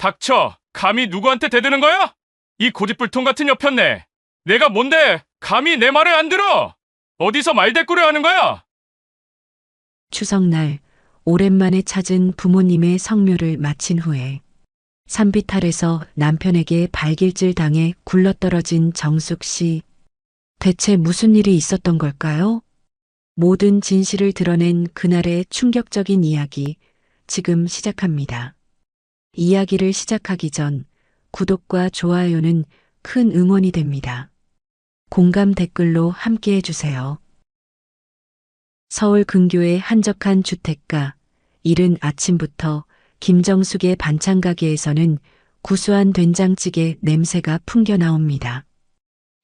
닥쳐! 감히 누구한테 대드는 거야? 이 고집불통 같은 여편네. 내가 뭔데 감히 내 말을 안 들어? 어디서 말대꾸를 하는 거야? 추석날 오랜만에 찾은 부모님의 성묘를 마친 후에 산비탈에서 남편에게 발길질 당해 굴러떨어진 정숙 씨. 대체 무슨 일이 있었던 걸까요? 모든 진실을 드러낸 그날의 충격적인 이야기 지금 시작합니다. 이야기를 시작하기 전 구독과 좋아요는 큰 응원이 됩니다. 공감 댓글로 함께 해주세요. 서울 근교의 한적한 주택가. 이른 아침부터 김정숙의 반찬 가게에서는 구수한 된장찌개 냄새가 풍겨 나옵니다.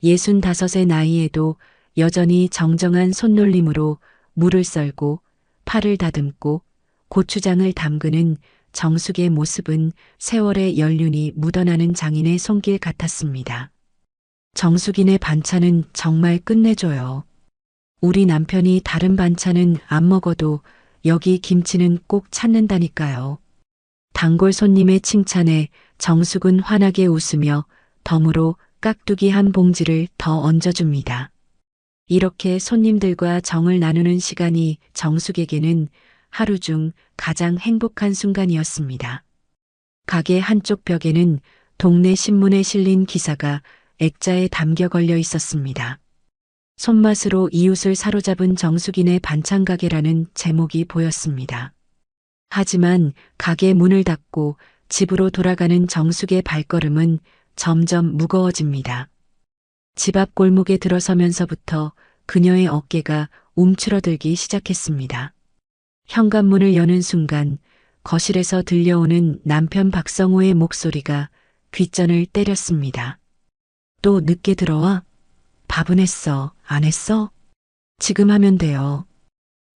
65의 나이에도 여전히 정정한 손놀림으로 물을 썰고 파를 다듬고 고추장을 담그는 정숙의 모습은 세월의 연륜이 묻어나는 장인의 손길 같았습니다. 정숙이네 반찬은 정말 끝내줘요. 우리 남편이 다른 반찬은 안 먹어도 여기 김치는 꼭 찾는다니까요. 단골 손님의 칭찬에 정숙은 환하게 웃으며 덤으로 깍두기 한 봉지를 더 얹어줍니다. 이렇게 손님들과 정을 나누는 시간이 정숙에게는 하루 중 가장 행복한 순간이었습니다. 가게 한쪽 벽에는 동네 신문에 실린 기사가 액자에 담겨 걸려 있었습니다. 손맛으로 이웃을 사로잡은 정숙이네 반찬 가게라는 제목이 보였습니다. 하지만 가게 문을 닫고 집으로 돌아가는 정숙의 발걸음은 점점 무거워집니다. 집 앞 골목에 들어서면서부터 그녀의 어깨가 움츠러들기 시작했습니다. 현관문을 여는 순간 거실에서 들려오는 남편 박성호의 목소리가 귓전을 때렸습니다. 또 늦게 들어와? 밥은 했어, 안 했어? 지금 하면 돼요.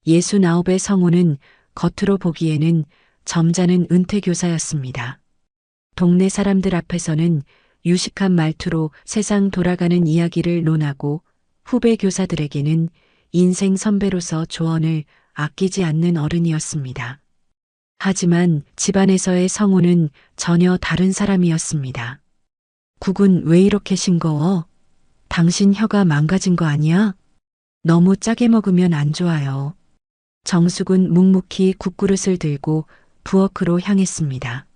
69의 성호는 겉으로 보기에는 점잖은 은퇴교사였습니다. 동네 사람들 앞에서는 유식한 말투로 세상 돌아가는 이야기를 논하고 후배 교사들에게는 인생 선배로서 조언을 아끼지 않는 어른이었습니다. 하지만 집안에서의 성호는 전혀 다른 사람이었습니다. 국은 왜 이렇게 싱거워? 당신 혀가 망가진 거 아니야? 너무 짜게 먹으면 안 좋아요. 정숙은 묵묵히 국그릇을 들고 부엌으로 향했습니다.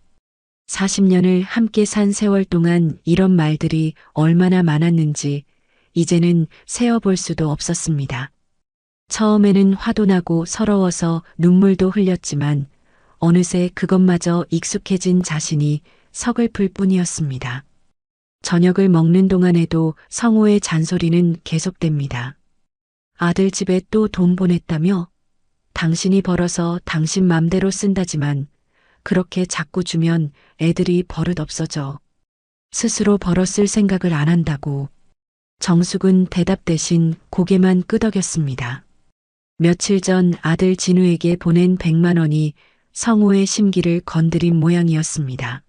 40년을 함께 산 세월 동안 이런 말들이 얼마나 많았는지 이제는 세어볼 수도 없었습니다. 처음에는 화도 나고 서러워서 눈물도 흘렸지만 어느새 그것마저 익숙해진 자신이 서글플 뿐이었습니다. 저녁을 먹는 동안에도 성호의 잔소리는 계속됩니다. 아들 집에 또 돈 보냈다며? 당신이 벌어서 당신 맘대로 쓴다지만 그렇게 자꾸 주면 애들이 버릇 없어져. 스스로 벌어 쓸 생각을 안 한다고. 정숙은 대답 대신 고개만 끄덕였습니다. 며칠 전 아들 진우에게 보낸 100만 원이 성호의 심기를 건드린 모양이었습니다.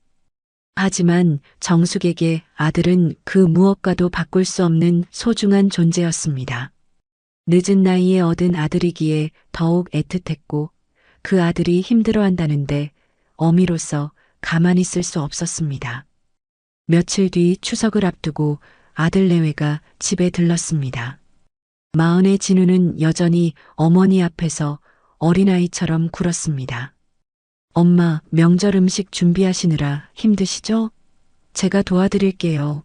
하지만 정숙에게 아들은 그 무엇과도 바꿀 수 없는 소중한 존재였습니다. 늦은 나이에 얻은 아들이기에 더욱 애틋했고 그 아들이 힘들어한다는데 어미로서 가만히 있을 수 없었습니다. 며칠 뒤 추석을 앞두고 아들 내외가 집에 들렀습니다. 40의 진우는 여전히 어머니 앞에서 어린아이처럼 굴었습니다. 엄마, 명절 음식 준비하시느라 힘드시죠? 제가 도와드릴게요.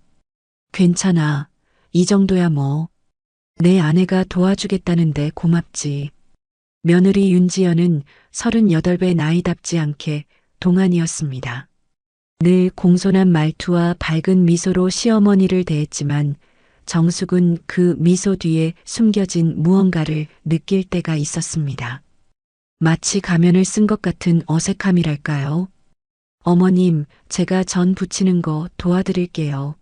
괜찮아. 이 정도야 뭐. 내 아내가 도와주겠다는데 고맙지. 며느리 윤지연은 38배 나이답지 않게 동안이었습니다. 늘 공손한 말투와 밝은 미소로 시어머니를 대했지만 정숙은 그 미소 뒤에 숨겨진 무언가를 느낄 때가 있었습니다. 마치 가면을 쓴 것 같은 어색함이랄까요? 어머님, 제가 전 부치는 거 도와드릴게요.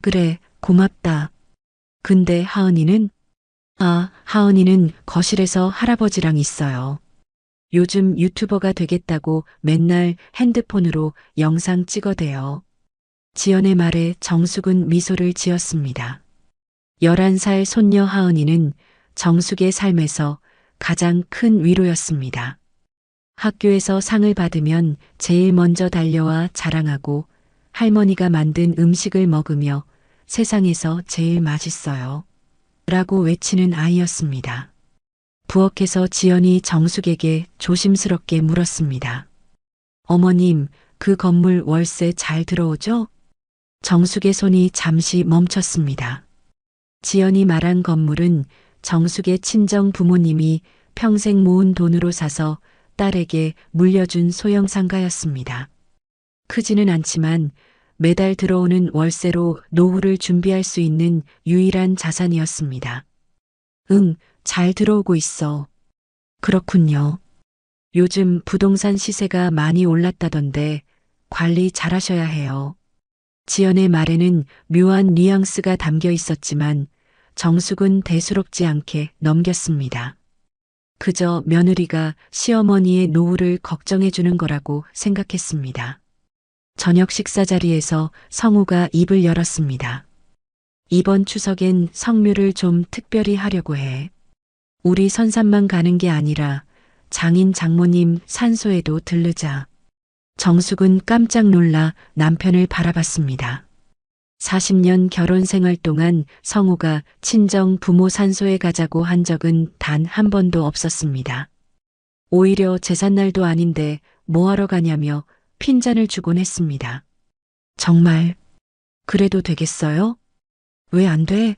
그래, 고맙다. 근데 하은이는? 하은이는 거실에서 할아버지랑 있어요. 요즘 유튜버가 되겠다고 맨날 핸드폰으로 영상 찍어대요. 지연의 말에 정숙은 미소를 지었습니다. 11살 손녀 하은이는 정숙의 삶에서 가장 큰 위로였습니다. 학교에서 상을 받으면 제일 먼저 달려와 자랑하고 할머니가 만든 음식을 먹으며 세상에서 제일 맛있어요. 라고 외치는 아이였습니다. 부엌에서 지연이 정숙에게 조심스럽게 물었습니다. 어머님, 그 건물 월세 잘 들어오죠? 정숙의 손이 잠시 멈췄습니다. 지연이 말한 건물은 정숙의 친정 부모님이 평생 모은 돈으로 사서 딸에게 물려준 소형 상가였습니다. 크지는 않지만 매달 들어오는 월세로 노후를 준비할 수 있는 유일한 자산이었습니다. 응, 잘 들어오고 있어. 그렇군요. 요즘 부동산 시세가 많이 올랐다던데 관리 잘하셔야 해요. 지연의 말에는 묘한 뉘앙스가 담겨 있었지만 정숙은 대수롭지 않게 넘겼습니다. 그저 며느리가 시어머니의 노후를 걱정해 주는 거라고 생각했습니다. 저녁 식사 자리에서 성우가 입을 열었습니다. 이번 추석엔 성묘를 좀 특별히 하려고 해. 우리 선산만 가는 게 아니라 장인 장모님 산소에도 들르자. 정숙은 깜짝 놀라 남편을 바라봤습니다. 40년 결혼 생활 동안 성우가 친정 부모 산소에 가자고 한 적은 단 한 번도 없었습니다. 오히려 제삿날도 아닌데 뭐하러 가냐며 핀잔을 주곤 했습니다. 정말 그래도 되겠어요? 왜 안 돼?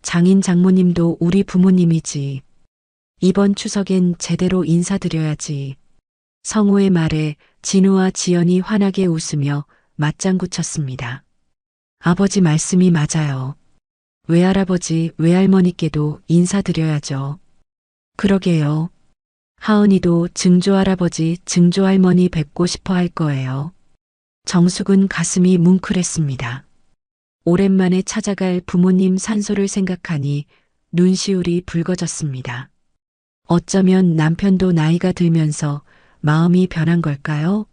장인 장모님도 우리 부모님이지. 이번 추석엔 제대로 인사드려야지. 성우의 말에 진우와 지연이 환하게 웃으며 맞장구 쳤습니다. 아버지 말씀이 맞아요. 외할아버지, 외할머니께도 인사드려야죠. 그러게요. 하은이도 증조할아버지, 증조할머니 뵙고 싶어 할 거예요. 정숙은 가슴이 뭉클했습니다. 오랜만에 찾아갈 부모님 산소를 생각하니 눈시울이 붉어졌습니다. 어쩌면 남편도 나이가 들면서 마음이 변한 걸까요?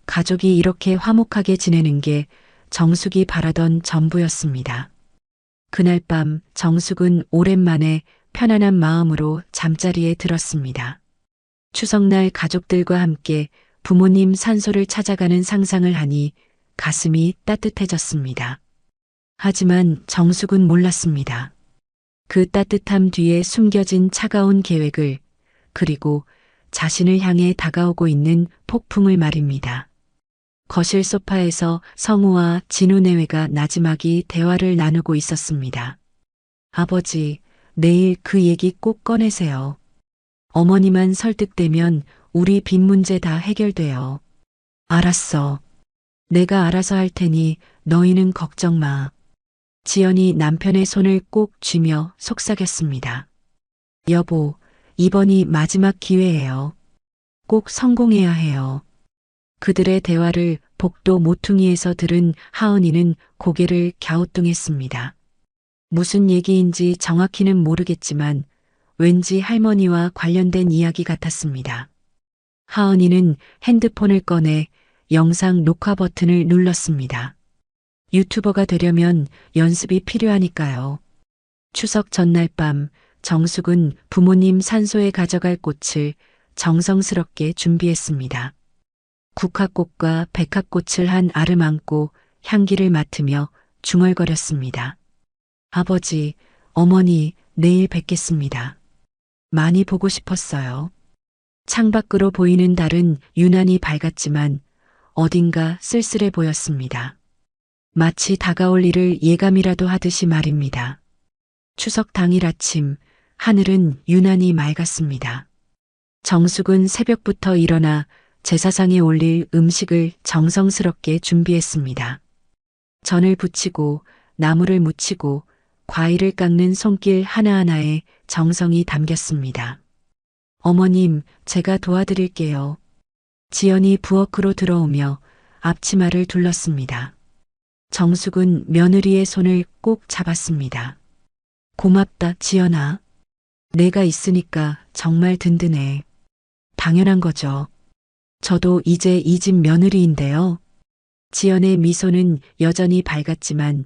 가족이 이렇게 화목하게 지내는 게 정숙이 바라던 전부였습니다. 그날 밤 정숙은 오랜만에 편안한 마음으로 잠자리에 들었습니다. 추석날 가족들과 함께 부모님 산소를 찾아가는 상상을 하니 가슴이 따뜻해졌습니다. 하지만 정숙은 몰랐습니다. 그 따뜻함 뒤에 숨겨진 차가운 계획을, 그리고 자신을 향해 다가오고 있는 폭풍을 말입니다. 거실 소파에서 성우와 진우 내외가 나지막이 대화를 나누고 있었습니다. 아버지, 내일 그 얘기 꼭 꺼내세요. 어머니만 설득되면 우리 빚 문제 다 해결돼요. 알았어. 내가 알아서 할 테니 너희는 걱정 마. 지연이 남편의 손을 꼭 쥐며 속삭였습니다. 여보, 이번이 마지막 기회예요. 꼭 성공해야 해요. 그들의 대화를 복도 모퉁이에서 들은 하은이는 고개를 갸우뚱했습니다. 무슨 얘기인지 정확히는 모르겠지만 왠지 할머니와 관련된 이야기 같았습니다. 하은이는 핸드폰을 꺼내 영상 녹화 버튼을 눌렀습니다. 유튜버가 되려면 연습이 필요하니까요. 추석 전날 밤 정숙은 부모님 산소에 가져갈 꽃을 정성스럽게 준비했습니다. 국화꽃과 백합꽃을 한 알을 안고 향기를 맡으며 중얼거렸습니다. 아버지, 어머니, 내일 뵙겠습니다. 많이 보고 싶었어요. 창밖으로 보이는 달은 유난히 밝았지만 어딘가 쓸쓸해 보였습니다. 마치 다가올 일을 예감이라도 하듯이 말입니다. 추석 당일 아침, 하늘은 유난히 맑았습니다. 정숙은 새벽부터 일어나 제사상에 올릴 음식을 정성스럽게 준비했습니다. 전을 부치고 나물을 무치고 과일을 깎는 손길 하나하나에 정성이 담겼습니다. 어머님, 제가 도와드릴게요. 지연이 부엌으로 들어오며 앞치마를 둘렀습니다. 정숙은 며느리의 손을 꼭 잡았습니다. 고맙다, 지연아. 내가 있으니까 정말 든든해. 당연한 거죠. 저도 이제 이 집 며느리인데요. 지연의 미소는 여전히 밝았지만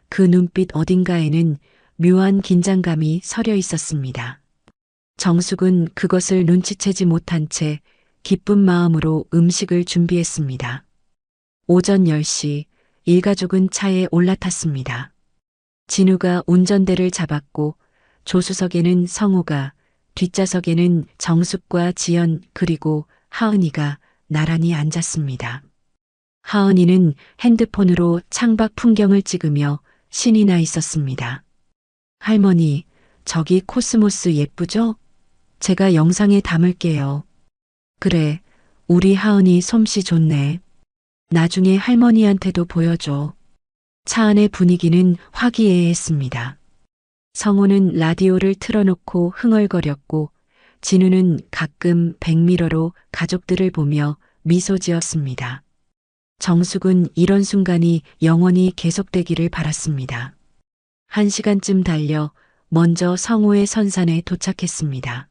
그 눈빛 어딘가에는 묘한 긴장감이 서려 있었습니다. 정숙은 그것을 눈치채지 못한 채 기쁜 마음으로 음식을 준비했습니다. 오전 10시 일가족은 차에 올라탔습니다. 진우가 운전대를 잡았고 조수석에는 성우가, 뒷좌석에는 정숙과 지연 그리고 하은이가 나란히 앉았습니다. 하은이는 핸드폰으로 창밖 풍경을 찍으며 신이 나 있었습니다. 할머니, 저기 코스모스 예쁘죠? 제가 영상에 담을게요. 그래, 우리 하은이 솜씨 좋네. 나중에 할머니한테도 보여줘. 차 안의 분위기는 화기애애했습니다. 성우는 라디오를 틀어놓고 흥얼거렸고 진우는 가끔 백미러로 가족들을 보며 미소 지었습니다. 정숙은 이런 순간이 영원히 계속되기를 바랐습니다. 1시간쯤 달려 먼저 성우의 선산에 도착했습니다.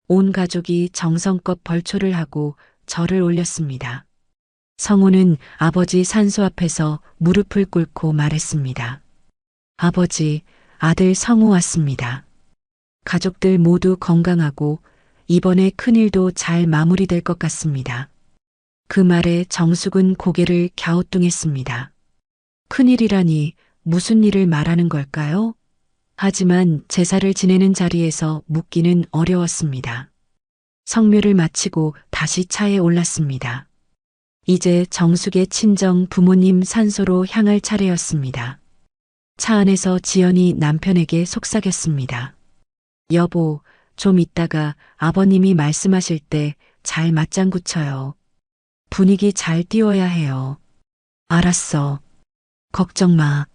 온 가족이 정성껏 벌초를 하고 절을 올렸습니다. 성우는 아버지 산소 앞에서 무릎을 꿇고 말했습니다. 아버지, 아들 성우 왔습니다. 가족들 모두 건강하고 이번에 큰일도 잘 마무리될 것 같습니다. 그 말에 정숙은 고개를 갸우뚱했습니다. 큰일이라니 무슨 일을 말하는 걸까요? 하지만 제사를 지내는 자리에서 묻기는 어려웠습니다. 성묘를 마치고 다시 차에 올랐습니다. 이제 정숙의 친정 부모님 산소로 향할 차례였습니다. 차 안에서 지연이 남편에게 속삭였습니다. 여보, 좀 이따가 아버님이 말씀하실 때 잘 맞장구 쳐요. 분위기 잘 띄워야 해요. 알았어. 걱정 마.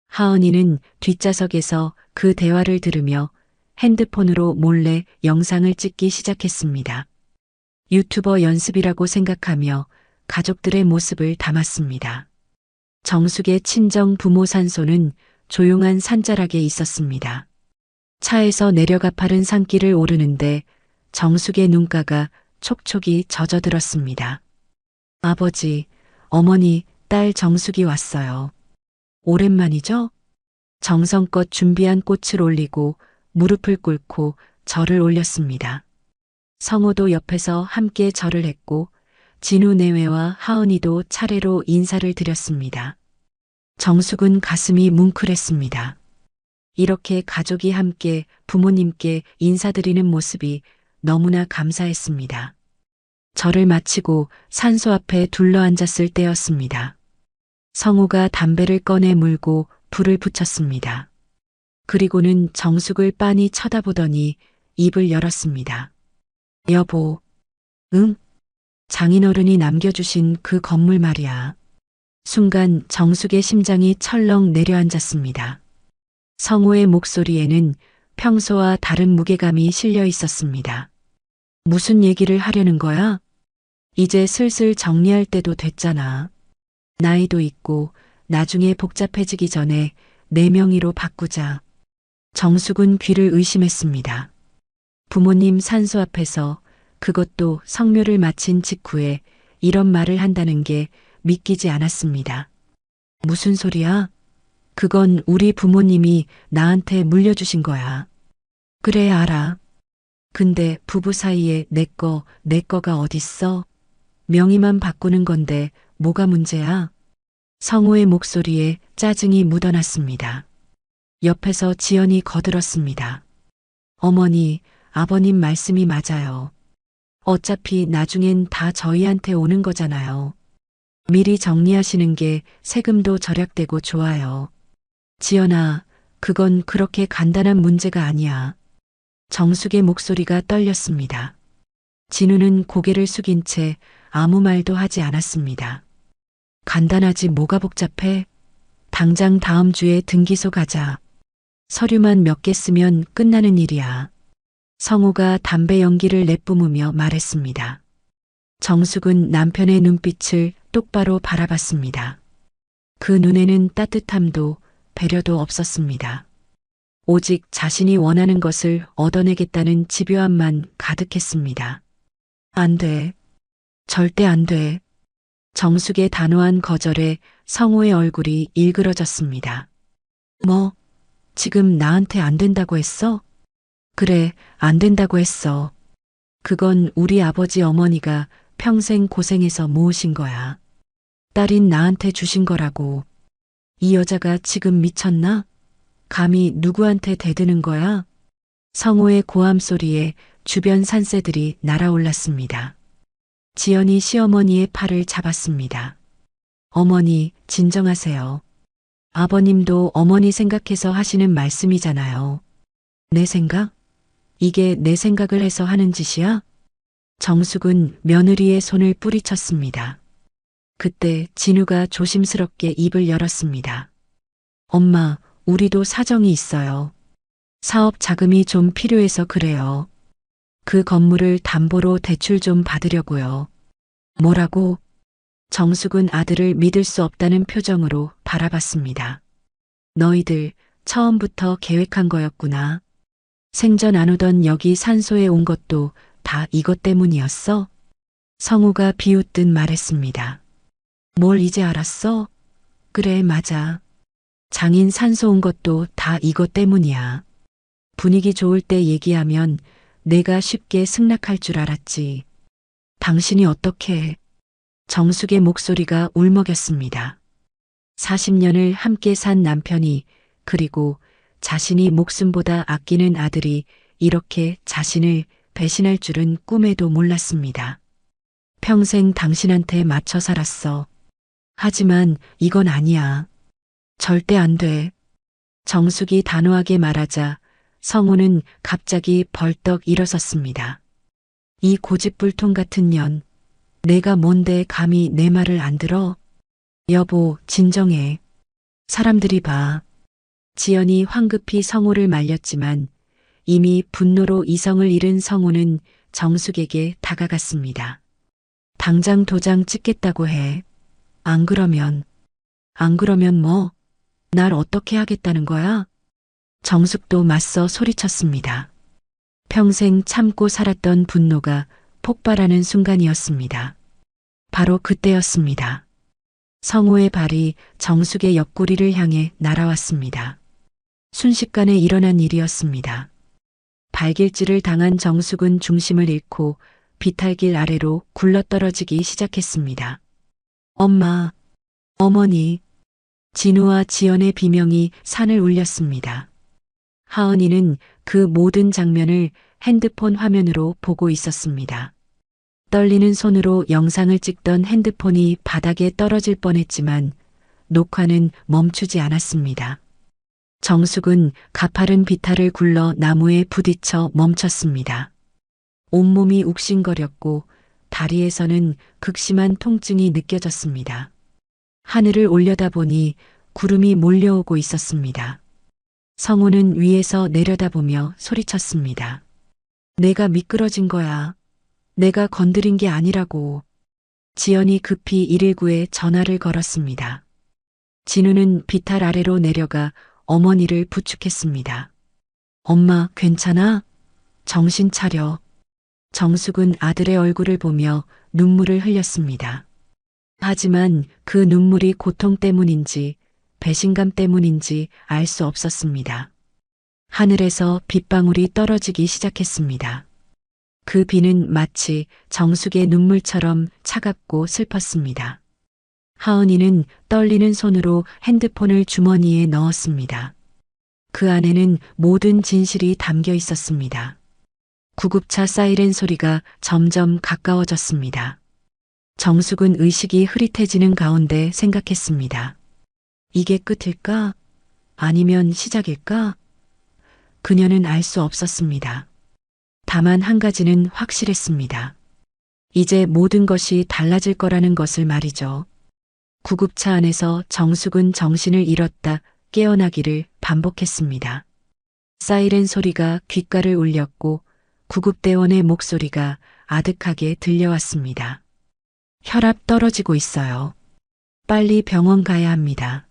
하은이는 뒷좌석에서 그 대화를 들으며 핸드폰으로 몰래 영상을 찍기 시작했습니다. 유튜버 연습이라고 생각하며 가족들의 모습을 담았습니다. 정숙의 친정 부모 산소는 조용한 산자락에 있었습니다. 차에서 내려 가파른 산길을 오르는데 정숙의 눈가가 촉촉이 젖어들었습니다. 아버지, 어머니, 딸 정숙이 왔어요. 오랜만이죠? 정성껏 준비한 꽃을 올리고 무릎을 꿇고 절을 올렸습니다. 성우도 옆에서 함께 절을 했고 진우 내외와 하은이도 차례로 인사를 드렸습니다. 정숙은 가슴이 뭉클했습니다. 이렇게 가족이 함께 부모님께 인사드리는 모습이 너무나 감사했습니다. 절을 마치고 산소 앞에 둘러앉았을 때였습니다. 성우가 담배를 꺼내 물고 불을 붙였습니다. 그리고는 정숙을 빤히 쳐다보더니 입을 열었습니다. 여보, 응? 장인어른이 남겨주신 그 건물 말이야. 순간 정숙의 심장이 철렁 내려앉았습니다. 성우의 목소리에는 평소와 다른 무게감이 실려 있었습니다. 무슨 얘기를 하려는 거야? 이제 슬슬 정리할 때도 됐잖아. 나이도 있고 나중에 복잡해지기 전에 내 명의로 바꾸자. 정숙은 귀를 의심했습니다. 부모님 산소 앞에서 그것도 성묘를 마친 직후에 이런 말을 한다는 게 믿기지 않았습니다. 무슨 소리야? 그건 우리 부모님이 나한테 물려주신 거야. 그래, 알아. 근데 부부 사이에 내 거가 어딨어? 명의만 바꾸는 건데 뭐가 문제야? 성우의 목소리에 짜증이 묻어났습니다. 옆에서 지연이 거들었습니다. 어머니, 아버님 말씀이 맞아요. 어차피 나중엔 다 저희한테 오는 거잖아요. 미리 정리하시는 게 세금도 절약되고 좋아요. 지연아, 그건 그렇게 간단한 문제가 아니야. 정숙의 목소리가 떨렸습니다. 진우는 고개를 숙인 채 아무 말도 하지 않았습니다. 간단하지 뭐가 복잡해? 당장 다음 주에 등기소 가자. 서류만 몇 개 쓰면 끝나는 일이야. 성우가 담배 연기를 내뿜으며 말했습니다. 정숙은 남편의 눈빛을 똑바로 바라봤습니다. 그 눈에는 따뜻함도 배려도 없었습니다. 오직 자신이 원하는 것을 얻어내겠다는 집요함만 가득했습니다. 안 돼. 절대 안 돼. 정숙의 단호한 거절에 성우의 얼굴이 일그러졌습니다. 뭐, 지금 나한테 안 된다고 했어? 그래, 안 된다고 했어. 그건 우리 아버지 어머니가 평생 고생해서 모으신 거야. 딸인 나한테 주신 거라고. 이 여자가 지금 미쳤나? 감히 누구한테 대드는 거야? 성호의 고함 소리에 주변 산새들이 날아올랐습니다. 지연이 시어머니의 팔을 잡았습니다. 어머니, 진정하세요. 아버님도 어머니 생각해서 하시는 말씀이잖아요. 내 생각? 이게 내 생각을 해서 하는 짓이야? 정숙은 며느리의 손을 뿌리쳤습니다. 그때 진우가 조심스럽게 입을 열었습니다. 엄마, 우리도 사정이 있어요. 사업 자금이 좀 필요해서 그래요. 그 건물을 담보로 대출 좀 받으려고요. 뭐라고? 정숙은 아들을 믿을 수 없다는 표정으로 바라봤습니다. 너희들 처음부터 계획한 거였구나. 생전 안 오던 여기 산소에 온 것도 다 이것 때문이었어? 성우가 비웃듯 말했습니다. 뭘 이제 알았어? 그래, 맞아. 장인 산소 온 것도 다 이것 때문이야. 분위기 좋을 때 얘기하면 내가 쉽게 승낙할 줄 알았지. 당신이 어떻게? 정숙의 목소리가 울먹였습니다. 40년을 함께 산 남편이, 그리고 자신이 목숨보다 아끼는 아들이 이렇게 자신을 배신할 줄은 꿈에도 몰랐습니다. 평생 당신한테 맞춰 살았어. 하지만 이건 아니야. 절대 안 돼. 정숙이 단호하게 말하자 성우는 갑자기 벌떡 일어섰습니다. 이 고집불통 같은 년, 내가 뭔데 감히 내 말을 안 들어? 여보, 진정해. 사람들이 봐. 지연이 황급히 성우를 말렸지만 이미 분노로 이성을 잃은 성우는 정숙에게 다가갔습니다. 당장 도장 찍겠다고 해. 안 그러면 뭐? 날 어떻게 하겠다는 거야? 정숙도 맞서 소리쳤습니다. 평생 참고 살았던 분노가 폭발하는 순간이었습니다. 바로 그때였습니다. 성우의 발이 정숙의 옆구리를 향해 날아왔습니다. 순식간에 일어난 일이었습니다. 발길질을 당한 정숙은 중심을 잃고 비탈길 아래로 굴러떨어지기 시작했습니다. 엄마, 어머니, 진우와 지연의 비명이 산을 울렸습니다. 하은이는 그 모든 장면을 핸드폰 화면으로 보고 있었습니다. 떨리는 손으로 영상을 찍던 핸드폰이 바닥에 떨어질 뻔했지만 녹화는 멈추지 않았습니다. 정숙은 가파른 비탈을 굴러 나무에 부딪혀 멈췄습니다. 온몸이 욱신거렸고 다리에서는 극심한 통증이 느껴졌습니다. 하늘을 올려다보니 구름이 몰려오고 있었습니다. 성우는 위에서 내려다보며 소리쳤습니다. 내가 미끄러진 거야. 내가 건드린 게 아니라고. 지연이 급히 119에 전화를 걸었습니다. 진우는 비탈 아래로 내려가 어머니를 부축했습니다. 엄마, 괜찮아? 정신 차려. 정숙은 아들의 얼굴을 보며 눈물을 흘렸습니다. 하지만 그 눈물이 고통 때문인지 배신감 때문인지 알 수 없었습니다. 하늘에서 빗방울이 떨어지기 시작했습니다. 그 비는 마치 정숙의 눈물처럼 차갑고 슬펐습니다. 하은이는 떨리는 손으로 핸드폰을 주머니에 넣었습니다. 그 안에는 모든 진실이 담겨 있었습니다. 구급차 사이렌 소리가 점점 가까워졌습니다. 정숙은 의식이 흐릿해지는 가운데 생각했습니다. 이게 끝일까? 아니면 시작일까? 그녀는 알 수 없었습니다. 다만 한 가지는 확실했습니다. 이제 모든 것이 달라질 거라는 것을 말이죠. 구급차 안에서 정숙은 정신을 잃었다 깨어나기를 반복했습니다. 사이렌 소리가 귓가를 울렸고 구급대원의 목소리가 아득하게 들려왔습니다. 혈압 떨어지고 있어요. 빨리 병원 가야 합니다.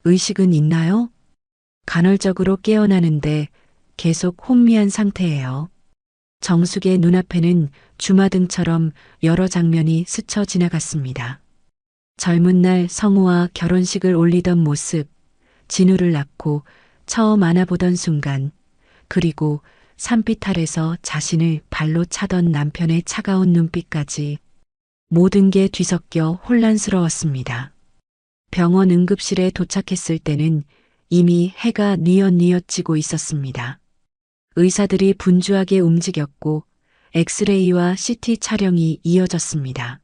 의식은 있나요? 간헐적으로 깨어나는데 계속 혼미한 상태예요. 정숙의 눈앞에는 주마등처럼 여러 장면이 스쳐 지나갔습니다. 젊은 날 성우와 결혼식을 올리던 모습, 진우를 낳고 처음 안아보던 순간, 그리고 산빛 아래서 자신을 발로 차던 남편의 차가운 눈빛까지 모든 게 뒤섞여 혼란스러웠습니다. 병원 응급실에 도착했을 때는 이미 해가 뉘엿뉘엿 지고 있었습니다. 의사들이 분주하게 움직였고 엑스레이와 CT 촬영이 이어졌습니다.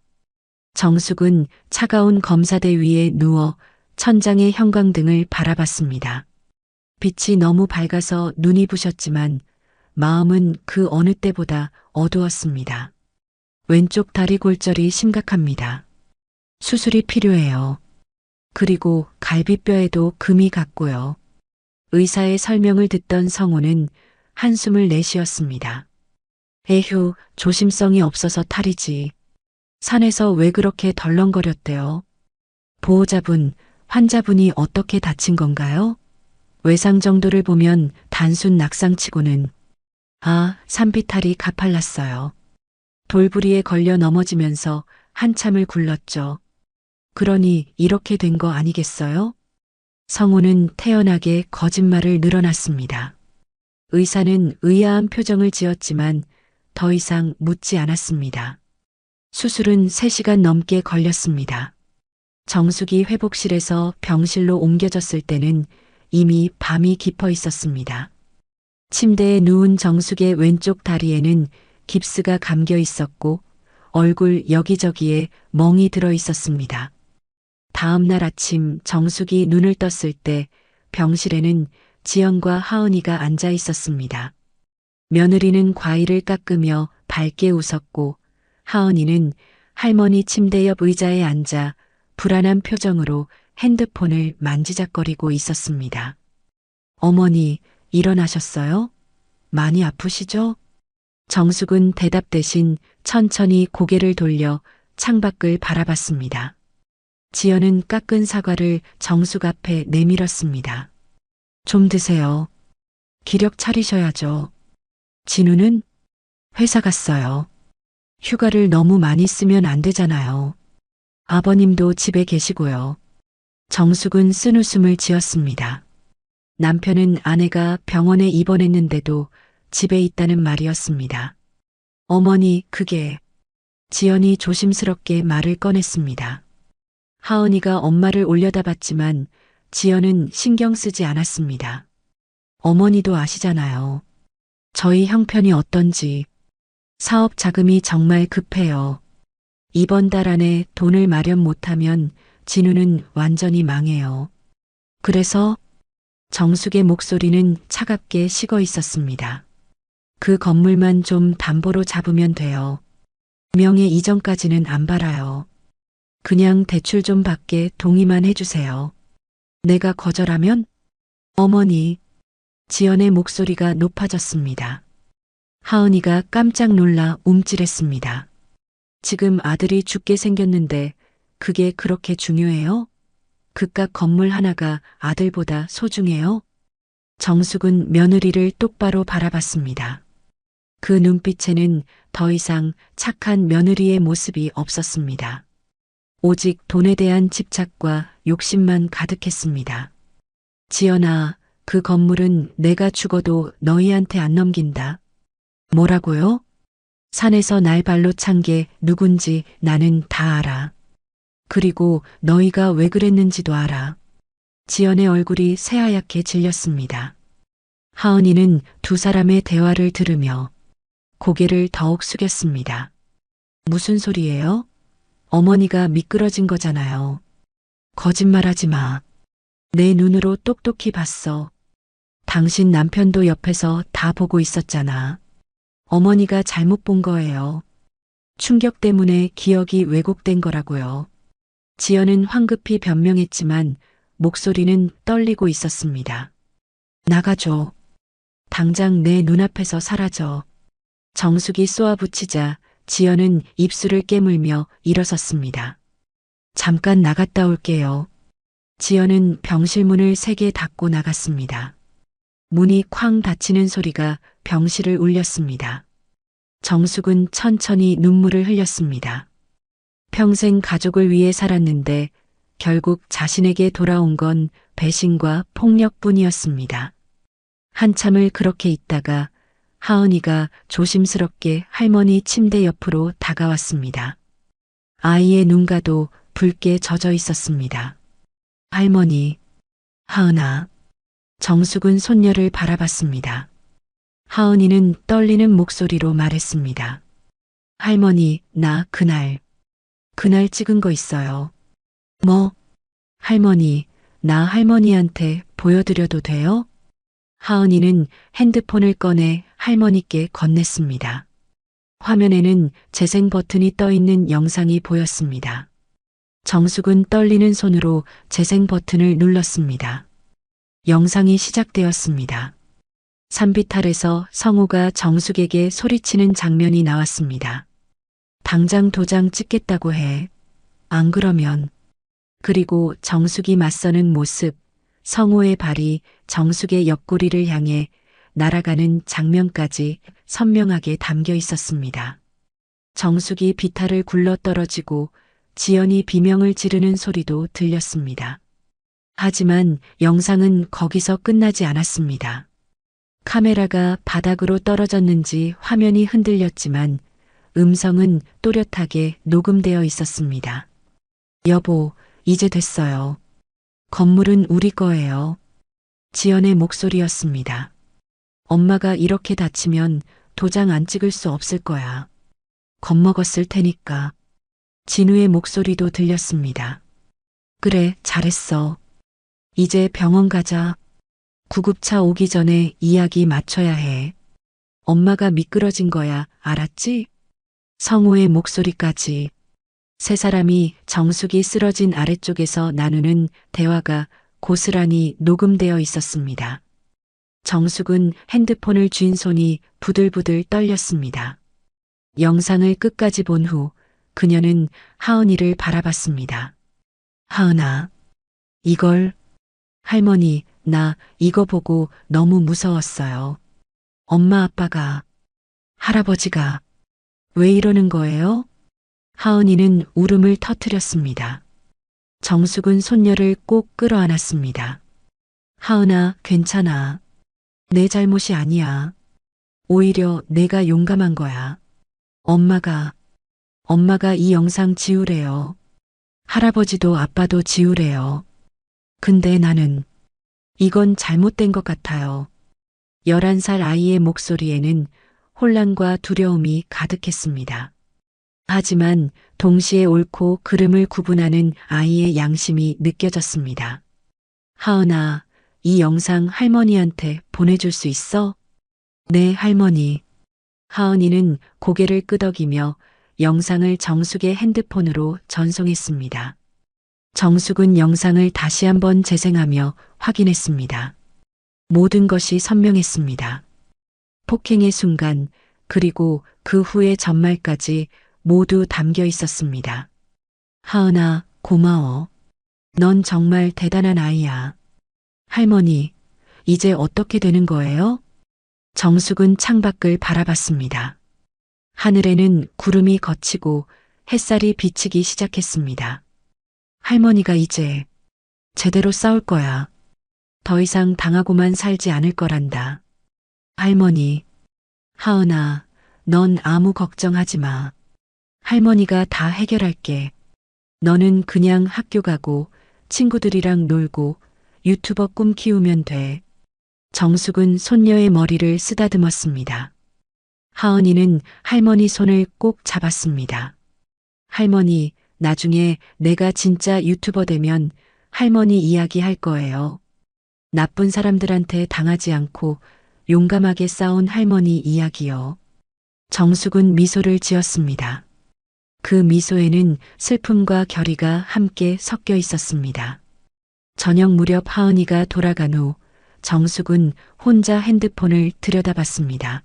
정숙은 차가운 검사대 위에 누워 천장의 형광등을 바라봤습니다. 빛이 너무 밝아서 눈이 부셨지만 마음은 그 어느 때보다 어두웠습니다. 왼쪽 다리 골절이 심각합니다. 수술이 필요해요. 그리고 갈비뼈에도 금이 갔고요. 의사의 설명을 듣던 성우는 한숨을 내쉬었습니다. 에휴, 조심성이 없어서 탈이지. 산에서 왜 그렇게 덜렁거렸대요? 보호자분, 환자분이 어떻게 다친 건가요? 외상 정도를 보면 단순 낙상치고는 산비탈이 가팔랐어요. 돌부리에 걸려 넘어지면서 한참을 굴렀죠. 그러니 이렇게 된 거 아니겠어요? 성우는 태연하게 거짓말을 늘어놨습니다. 의사는 의아한 표정을 지었지만 더 이상 묻지 않았습니다. 수술은 3시간 넘게 걸렸습니다. 정숙이 회복실에서 병실로 옮겨졌을 때는 이미 밤이 깊어 있었습니다. 침대에 누운 정숙의 왼쪽 다리에는 깁스가 감겨 있었고 얼굴 여기저기에 멍이 들어 있었습니다. 다음 날 아침 정숙이 눈을 떴을 때 병실에는 지연과 하은이가 앉아 있었습니다. 며느리는 과일을 깎으며 밝게 웃었고 하은이는 할머니 침대 옆 의자에 앉아 불안한 표정으로 핸드폰을 만지작거리고 있었습니다. 어머니, 일어나셨어요? 많이 아프시죠? 정숙은 대답 대신 천천히 고개를 돌려 창밖을 바라봤습니다. 지연은 깎은 사과를 정숙 앞에 내밀었습니다. 좀 드세요. 기력 차리셔야죠. 진우는 회사 갔어요. 휴가를 너무 많이 쓰면 안 되잖아요. 아버님도 집에 계시고요. 정숙은 쓴웃음을 지었습니다. 남편은 아내가 병원에 입원했는데도 집에 있다는 말이었습니다. 어머니, 그게... 지연이 조심스럽게 말을 꺼냈습니다. 하은이가 엄마를 올려다봤지만 지연은 신경 쓰지 않았습니다. 어머니도 아시잖아요. 저희 형편이 어떤지. 사업 자금이 정말 급해요. 이번 달 안에 돈을 마련 못하면 진우는 완전히 망해요. 그래서 정숙의 목소리는 차갑게 식어 있었습니다. 그 건물만 좀 담보로 잡으면 돼요. 명예 이전까지는 안 팔아요. 그냥 대출 좀 받게 동의만 해주세요. 내가 거절하면? 어머니. 지연의 목소리가 높아졌습니다. 하은이가 깜짝 놀라 움찔했습니다. 지금 아들이 죽게 생겼는데 그게 그렇게 중요해요? 그깟 건물 하나가 아들보다 소중해요? 정숙은 며느리를 똑바로 바라봤습니다. 그 눈빛에는 더 이상 착한 며느리의 모습이 없었습니다. 오직 돈에 대한 집착과 욕심만 가득했습니다. 지연아, 그 건물은 내가 죽어도 너희한테 안 넘긴다. 뭐라고요? 산에서 날 발로 찬 게 누군지 나는 다 알아. 그리고 너희가 왜 그랬는지도 알아. 지연의 얼굴이 새하얗게 질렸습니다. 하은이는 두 사람의 대화를 들으며 고개를 더욱 숙였습니다. 무슨 소리예요? 어머니가 미끄러진 거잖아요. 거짓말하지 마. 내 눈으로 똑똑히 봤어. 당신 남편도 옆에서 다 보고 있었잖아. 어머니가 잘못 본 거예요. 충격 때문에 기억이 왜곡된 거라고요. 지연은 황급히 변명했지만 목소리는 떨리고 있었습니다. 나가줘. 당장 내 눈앞에서 사라져. 정숙이 쏘아붙이자 지연은 입술을 깨물며 일어섰습니다. 잠깐 나갔다 올게요. 지연은 병실 문을 3개 닫고 나갔습니다. 문이 쾅 닫히는 소리가 병실을 울렸습니다. 정숙은 천천히 눈물을 흘렸습니다. 평생 가족을 위해 살았는데 결국 자신에게 돌아온 건 배신과 폭력뿐이었습니다. 한참을 그렇게 있다가 하은이가 조심스럽게 할머니 침대 옆으로 다가왔습니다. 아이의 눈가도 붉게 젖어 있었습니다. 할머니, 하은아. 정숙은 손녀를 바라봤습니다. 하은이는 떨리는 목소리로 말했습니다. 할머니, 나 그날 찍은 거 있어요. 뭐? 할머니, 나 할머니한테 보여드려도 돼요? 하은이는 핸드폰을 꺼내 할머니께 건넸습니다. 화면에는 재생 버튼이 떠 있는 영상이 보였습니다. 정숙은 떨리는 손으로 재생 버튼을 눌렀습니다. 영상이 시작되었습니다. 산비탈에서 성우가 정숙에게 소리치는 장면이 나왔습니다. 당장 도장 찍겠다고 해. 안 그러면. 그리고 정숙이 맞서는 모습, 성우의 발이 정숙의 옆구리를 향해 날아가는 장면까지 선명하게 담겨 있었습니다. 정숙이 비탈을 굴러 떨어지고 지연이 비명을 지르는 소리도 들렸습니다. 하지만 영상은 거기서 끝나지 않았습니다. 카메라가 바닥으로 떨어졌는지 화면이 흔들렸지만 음성은 또렷하게 녹음되어 있었습니다. 여보, 이제 됐어요. 건물은 우리 거예요. 지연의 목소리였습니다. 엄마가 이렇게 다치면 도장 안 찍을 수 없을 거야. 겁먹었을 테니까. 진우의 목소리도 들렸습니다. 그래, 잘했어. 이제 병원 가자. 구급차 오기 전에 이야기 맞춰야 해. 엄마가 미끄러진 거야, 알았지? 성우의 목소리까지. 세 사람이 정숙이 쓰러진 아래쪽에서 나누는 대화가 고스란히 녹음되어 있었습니다. 정숙은 핸드폰을 쥔 손이 부들부들 떨렸습니다. 영상을 끝까지 본 후 그녀는 하은이를 바라봤습니다. 하은아, 이걸. 할머니, 나 이거 보고 너무 무서웠어요. 엄마 아빠가, 할아버지가 왜 이러는 거예요? 하은이는 울음을 터뜨렸습니다. 정숙은 손녀를 꼭 끌어안았습니다. 하은아, 괜찮아. 내 잘못이 아니야. 오히려 내가 용감한 거야. 엄마가 이 영상 지우래요. 할아버지도 아빠도 지우래요. 근데 나는 이건 잘못된 것 같아요. 11살 아이의 목소리에는 혼란과 두려움이 가득했습니다. 하지만 동시에 옳고 그름을 구분하는 아이의 양심이 느껴졌습니다. 하은아, 이 영상 할머니한테 보내줄 수 있어? 네, 할머니. 하은이는 고개를 끄덕이며 영상을 정숙의 핸드폰으로 전송했습니다. 정숙은 영상을 다시 한번 재생하며 확인했습니다. 모든 것이 선명했습니다. 폭행의 순간, 그리고 그 후의 전말까지 모두 담겨 있었습니다. 하은아, 고마워. 넌 정말 대단한 아이야. 할머니, 이제 어떻게 되는 거예요? 정숙은 창밖을 바라봤습니다. 하늘에는 구름이 걷히고 햇살이 비치기 시작했습니다. 할머니가 이제 제대로 싸울 거야. 더 이상 당하고만 살지 않을 거란다. 할머니, 하은아, 넌 아무 걱정하지 마. 할머니가 다 해결할게. 너는 그냥 학교 가고 친구들이랑 놀고 유튜버 꿈 키우면 돼. 정숙은 손녀의 머리를 쓰다듬었습니다. 하은이는 할머니 손을 꼭 잡았습니다. 할머니, 나중에 내가 진짜 유튜버 되면 할머니 이야기 할 거예요. 나쁜 사람들한테 당하지 않고 용감하게 싸운 할머니 이야기요. 정숙은 미소를 지었습니다. 그 미소에는 슬픔과 결의가 함께 섞여 있었습니다. 저녁 무렵 하은이가 돌아간 후 정숙은 혼자 핸드폰을 들여다봤습니다.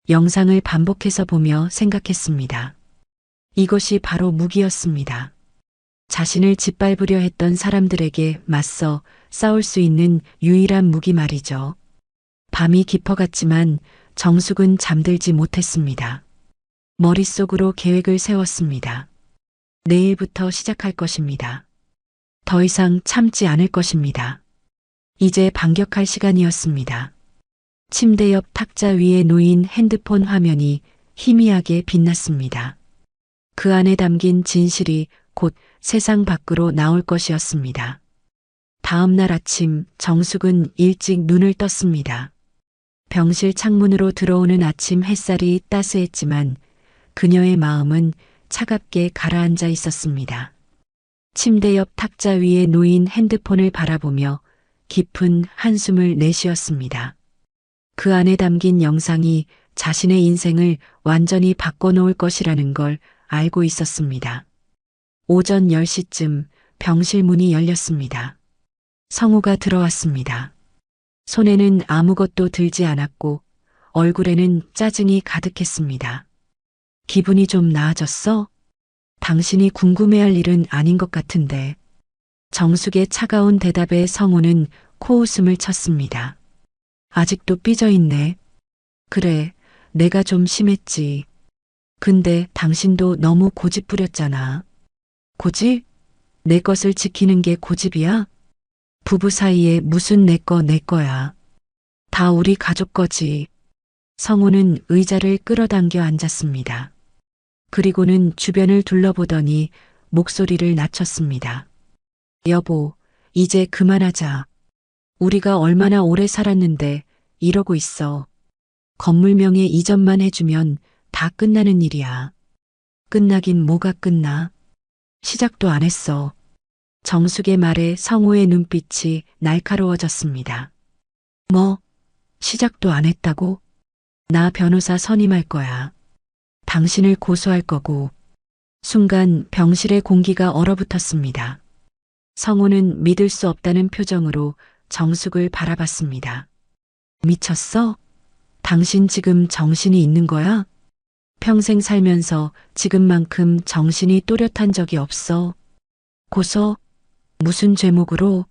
영상을 반복해서 보며 생각했습니다. 이것이 바로 무기였습니다. 자신을 짓밟으려 했던 사람들에게 맞서 싸울 수 있는 유일한 무기 말이죠. 밤이 깊어갔지만 정숙은 잠들지 못했습니다. 머릿속으로 계획을 세웠습니다. 내일부터 시작할 것입니다. 더 이상 참지 않을 것입니다. 이제 반격할 시간이었습니다. 침대 옆 탁자 위에 놓인 핸드폰 화면이 희미하게 빛났습니다. 그 안에 담긴 진실이 곧 세상 밖으로 나올 것이었습니다. 다음 날 아침 정숙은 일찍 눈을 떴습니다. 병실 창문으로 들어오는 아침 햇살이 따스했지만 그녀의 마음은 차갑게 가라앉아 있었습니다. 침대 옆 탁자 위에 놓인 핸드폰을 바라보며 깊은 한숨을 내쉬었습니다. 그 안에 담긴 영상이 자신의 인생을 완전히 바꿔놓을 것이라는 걸 알고 있었습니다. 오전 10시쯤 병실 문이 열렸습니다. 성우가 들어왔습니다. 손에는 아무것도 들지 않았고 얼굴에는 짜증이 가득했습니다. 기분이 좀 나아졌어? 당신이 궁금해할 일은 아닌 것 같은데. 정숙의 차가운 대답에 성우는 코웃음을 쳤습니다. 아직도 삐져있네. 그래, 내가 좀 심했지. 근데 당신도 너무 고집 부렸잖아. 고집? 내 것을 지키는 게 고집이야? 부부 사이에 무슨 내 거야. 다 우리 가족 거지. 성우는 의자를 끌어당겨 앉았습니다. 그리고는 주변을 둘러보더니 목소리를 낮췄습니다. 여보, 이제 그만하자. 우리가 얼마나 오래 살았는데 이러고 있어. 건물명의 이전만 해주면 다 끝나는 일이야. 끝나긴 뭐가 끝나? 시작도 안 했어. 정숙의 말에 성우의 눈빛이 날카로워졌습니다. 뭐? 시작도 안 했다고? 나 변호사 선임할 거야. 당신을 고소할 거고. 순간 병실의 공기가 얼어붙었습니다. 성우는 믿을 수 없다는 표정으로 정숙을 바라봤습니다. 미쳤어? 당신 지금 정신이 있는 거야? 평생 살면서 지금만큼 정신이 또렷한 적이 없어. 고소? 무슨 죄목으로?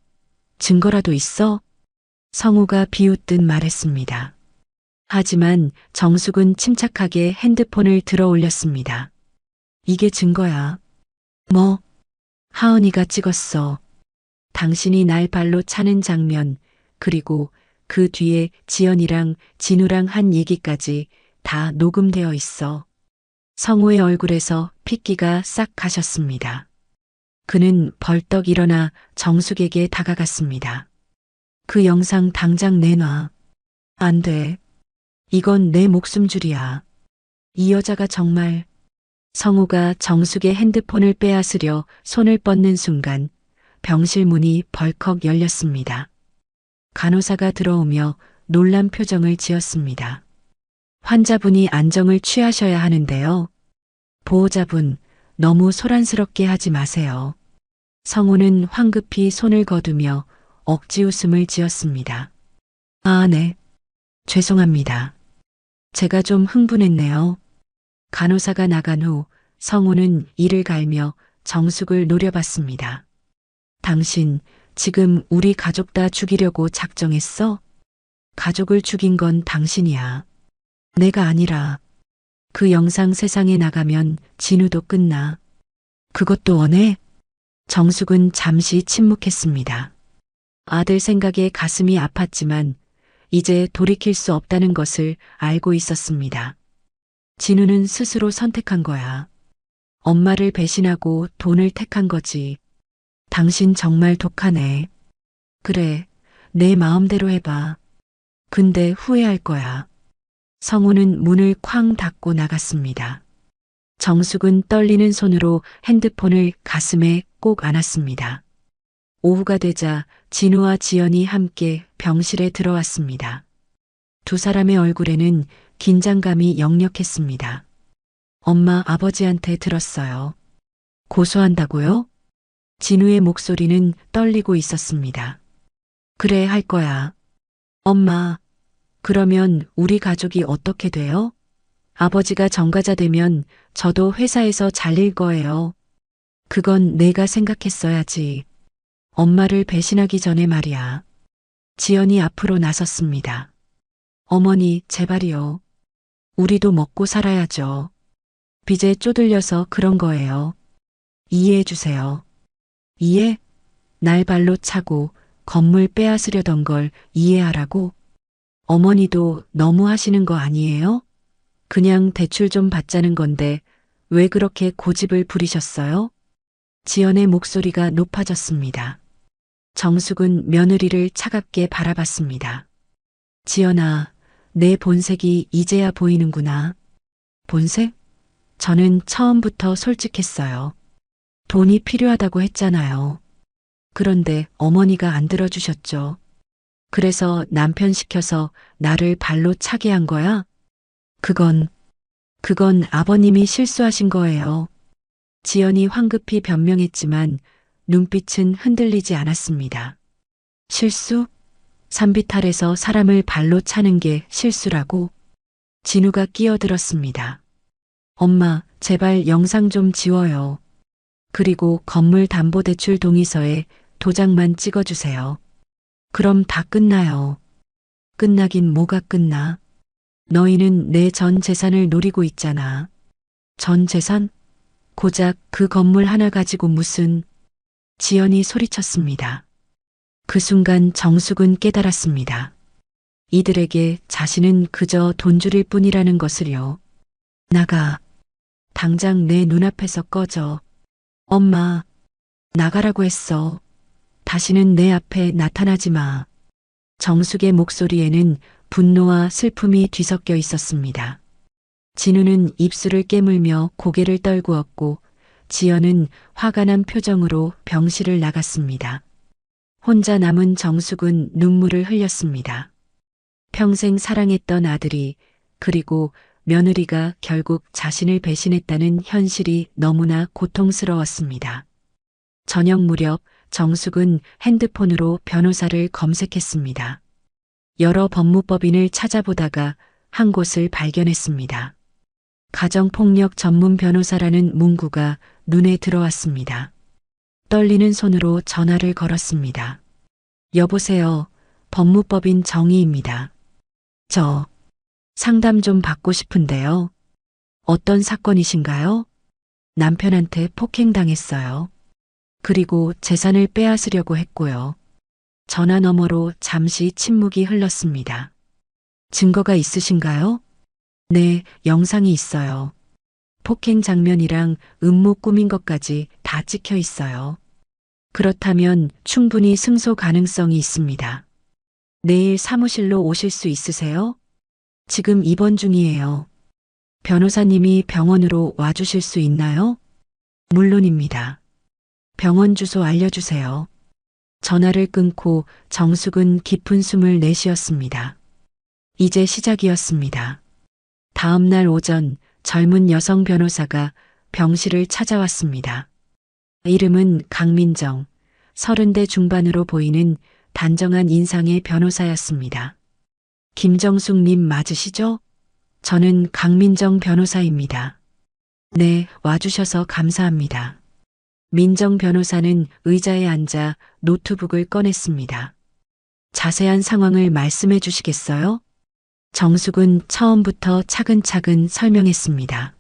증거라도 있어? 성우가 비웃듯 말했습니다. 하지만 정숙은 침착하게 핸드폰을 들어 올렸습니다. 이게 증거야. 뭐? 하은이가 찍었어. 당신이 날 발로 차는 장면, 그리고 그 뒤에 지연이랑 진우랑 한 얘기까지 다 녹음되어 있어. 성우의 얼굴에서 핏기가 싹 가셨습니다. 그는 벌떡 일어나 정숙에게 다가갔습니다. 그 영상 당장 내놔. 안 돼. 이건 내 목숨줄이야. 이 여자가 정말. 성우가 정숙의 핸드폰을 빼앗으려 손을 뻗는 순간 병실 문이 벌컥 열렸습니다. 간호사가 들어오며 놀란 표정을 지었습니다. 환자분이 안정을 취하셔야 하는데요. 보호자분, 너무 소란스럽게 하지 마세요. 성우는 황급히 손을 거두며 억지 웃음을 지었습니다. 아, 네. 죄송합니다. 제가 좀 흥분했네요. 간호사가 나간 후 성우는 이를 갈며 정숙을 노려봤습니다. 당신 지금 우리 가족 다 죽이려고 작정했어? 가족을 죽인 건 당신이야. 내가 아니라. 그 영상 세상에 나가면 진우도 끝나. 그것도 원해? 정숙은 잠시 침묵했습니다. 아들 생각에 가슴이 아팠지만 이제 돌이킬 수 없다는 것을 알고 있었습니다. 진우는 스스로 선택한 거야. 엄마를 배신하고 돈을 택한 거지. 당신 정말 독하네. 그래, 내 마음대로 해봐. 근데 후회할 거야. 성우는 문을 쾅 닫고 나갔습니다. 정숙은 떨리는 손으로 핸드폰을 가슴에 꼭 안았습니다. 오후가 되자 진우와 지연이 함께 병실에 들어왔습니다. 두 사람의 얼굴에는 긴장감이 역력했습니다. 엄마, 아버지한테 들었어요. 고소한다고요? 진우의 목소리는 떨리고 있었습니다. 그래, 할 거야. 엄마, 그러면 우리 가족이 어떻게 돼요? 아버지가 전과자 되면 저도 회사에서 잘릴 거예요. 그건 내가 생각했어야지. 엄마를 배신하기 전에 말이야. 지연이 앞으로 나섰습니다. 어머니, 제발이요. 우리도 먹고 살아야죠. 빚에 쪼들려서 그런 거예요. 이해해 주세요. 이해? 날 발로 차고 건물 빼앗으려던 걸 이해하라고? 어머니도 너무 하시는 거 아니에요? 그냥 대출 좀 받자는 건데 왜 그렇게 고집을 부리셨어요? 지연의 목소리가 높아졌습니다. 정숙은 며느리를 차갑게 바라봤습니다. 지연아, 내 본색이 이제야 보이는구나. 본색? 저는 처음부터 솔직했어요. 돈이 필요하다고 했잖아요. 그런데 어머니가 안 들어주셨죠. 그래서 남편 시켜서 나를 발로 차게 한 거야? 그건 아버님이 실수하신 거예요. 지연이 황급히 변명했지만 눈빛은 흔들리지 않았습니다. 실수? 산비탈에서 사람을 발로 차는 게 실수라고? 진우가 끼어들었습니다. 엄마, 제발 영상 좀 지워요. 그리고 건물 담보대출 동의서에 도장만 찍어주세요. 그럼 다 끝나요. 끝나긴 뭐가 끝나? 너희는 내 전 재산을 노리고 있잖아. 전 재산? 고작 그 건물 하나 가지고 무슨... 지연이 소리쳤습니다. 그 순간 정숙은 깨달았습니다. 이들에게 자신은 그저 돈줄일 뿐이라는 것을요. 나가. 당장 내 눈앞에서 꺼져. 엄마, 나가라고 했어. 다시는 내 앞에 나타나지 마. 정숙의 목소리에는 분노와 슬픔이 뒤섞여 있었습니다. 진우는 입술을 깨물며 고개를 떨구었고 지연은 화가 난 표정으로 병실을 나갔습니다. 혼자 남은 정숙은 눈물을 흘렸습니다. 평생 사랑했던 아들이 그리고 며느리가 결국 자신을 배신했다는 현실이 너무나 고통스러웠습니다. 저녁 무렵 정숙은 핸드폰으로 변호사를 검색했습니다. 여러 법무법인을 찾아보다가 한 곳을 발견했습니다. 가정폭력 전문 변호사라는 문구가 눈에 들어왔습니다. 떨리는 손으로 전화를 걸었습니다. 여보세요. 법무법인 정희입니다. 저 상담 좀 받고 싶은데요. 어떤 사건이신가요? 남편한테 폭행당했어요. 그리고 재산을 빼앗으려고 했고요. 전화 너머로 잠시 침묵이 흘렀습니다. 증거가 있으신가요? 네, 영상이 있어요. 폭행 장면이랑 음모 꾸민 것까지 다 찍혀 있어요. 그렇다면 충분히 승소 가능성이 있습니다. 내일 사무실로 오실 수 있으세요? 지금 입원 중이에요. 변호사님이 병원으로 와주실 수 있나요? 물론입니다. 병원 주소 알려주세요. 전화를 끊고 정숙은 깊은 숨을 내쉬었습니다. 이제 시작이었습니다. 다음 날 오전 젊은 여성 변호사가 병실을 찾아왔습니다. 이름은 강민정, 30대 중반으로 보이는 단정한 인상의 변호사였습니다. 김정숙님 맞으시죠? 저는 강민정 변호사입니다. 네, 와주셔서 감사합니다. 민정 변호사는 의자에 앉아 노트북을 꺼냈습니다. 자세한 상황을 말씀해 주시겠어요? 정숙은 처음부터 차근차근 설명했습니다.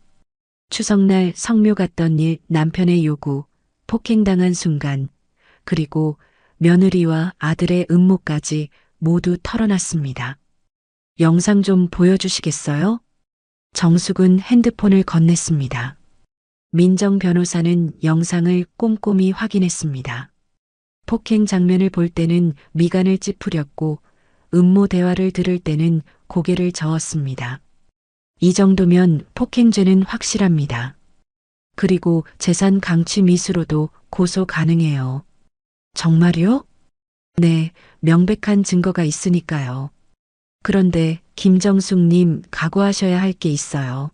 추석날 성묘 갔던 일, 남편의 요구, 폭행당한 순간, 그리고 며느리와 아들의 음모까지 모두 털어놨습니다. 영상 좀 보여주시겠어요? 정숙은 핸드폰을 건넸습니다. 민정 변호사는 영상을 꼼꼼히 확인했습니다. 폭행 장면을 볼 때는 미간을 찌푸렸고 음모 대화를 들을 때는 고개를 저었습니다. 이 정도면 폭행죄는 확실합니다. 그리고 재산 강취 미수로도 고소 가능해요. 정말요? 네, 명백한 증거가 있으니까요. 그런데 김정숙님 각오하셔야 할 게 있어요.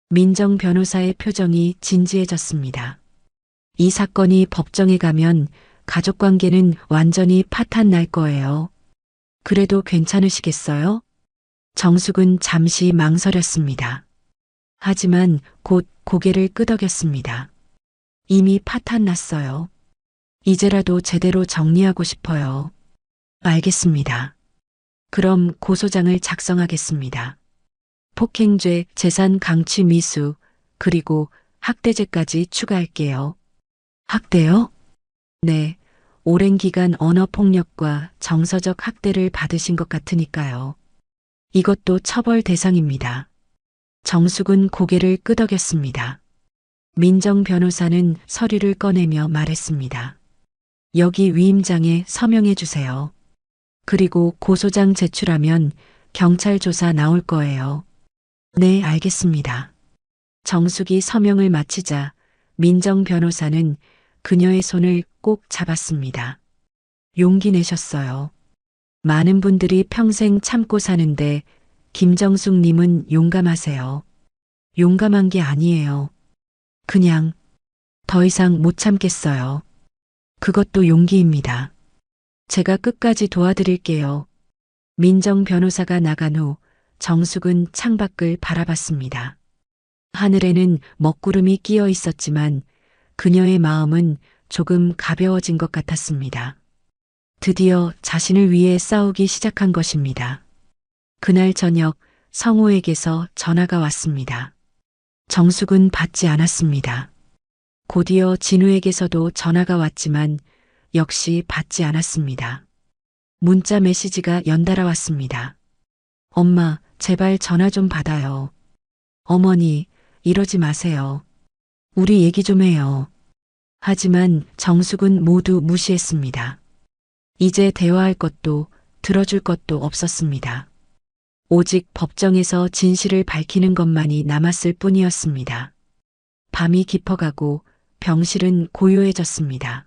민정 변호사의 표정이 진지해졌습니다. 이 사건이 법정에 가면 가족관계는 완전히 파탄 날 거예요. 그래도 괜찮으시겠어요? 정숙은 잠시 망설였습니다. 하지만 곧 고개를 끄덕였습니다. 이미 파탄 났어요. 이제라도 제대로 정리하고 싶어요. 알겠습니다. 그럼 고소장을 작성하겠습니다. 폭행죄, 재산 강취 미수, 그리고 학대죄까지 추가할게요. 학대요? 네, 오랜 기간 언어폭력과 정서적 학대를 받으신 것 같으니까요. 이것도 처벌 대상입니다. 정숙은 고개를 끄덕였습니다. 민정 변호사는 서류를 꺼내며 말했습니다. 여기 위임장에 서명해 주세요. 그리고 고소장 제출하면 경찰 조사 나올 거예요. 네, 알겠습니다. 정숙이 서명을 마치자 민정 변호사는 그녀의 손을 꼭 잡았습니다. 용기 내셨어요. 많은 분들이 평생 참고 사는데 김정숙 님은 용감하세요. 용감한 게 아니에요. 그냥 더 이상 못 참겠어요. 그것도 용기입니다. 제가 끝까지 도와드릴게요. 민정 변호사가 나간 후 정숙은 창밖을 바라봤습니다. 하늘에는 먹구름이 끼어 있었지만 그녀의 마음은 조금 가벼워진 것 같았습니다. 드디어 자신을 위해 싸우기 시작한 것입니다. 그날 저녁 성호에게서 전화가 왔습니다. 정숙은 받지 않았습니다. 곧이어 진우에게서도 전화가 왔지만 역시 받지 않았습니다. 문자 메시지가 연달아 왔습니다. 엄마, 제발 전화 좀 받아요. 어머니, 이러지 마세요. 우리 얘기 좀 해요. 하지만 정숙은 모두 무시했습니다. 이제 대화할 것도 들어줄 것도 없었습니다. 오직 법정에서 진실을 밝히는 것만이 남았을 뿐이었습니다. 밤이 깊어가고 병실은 고요해졌습니다.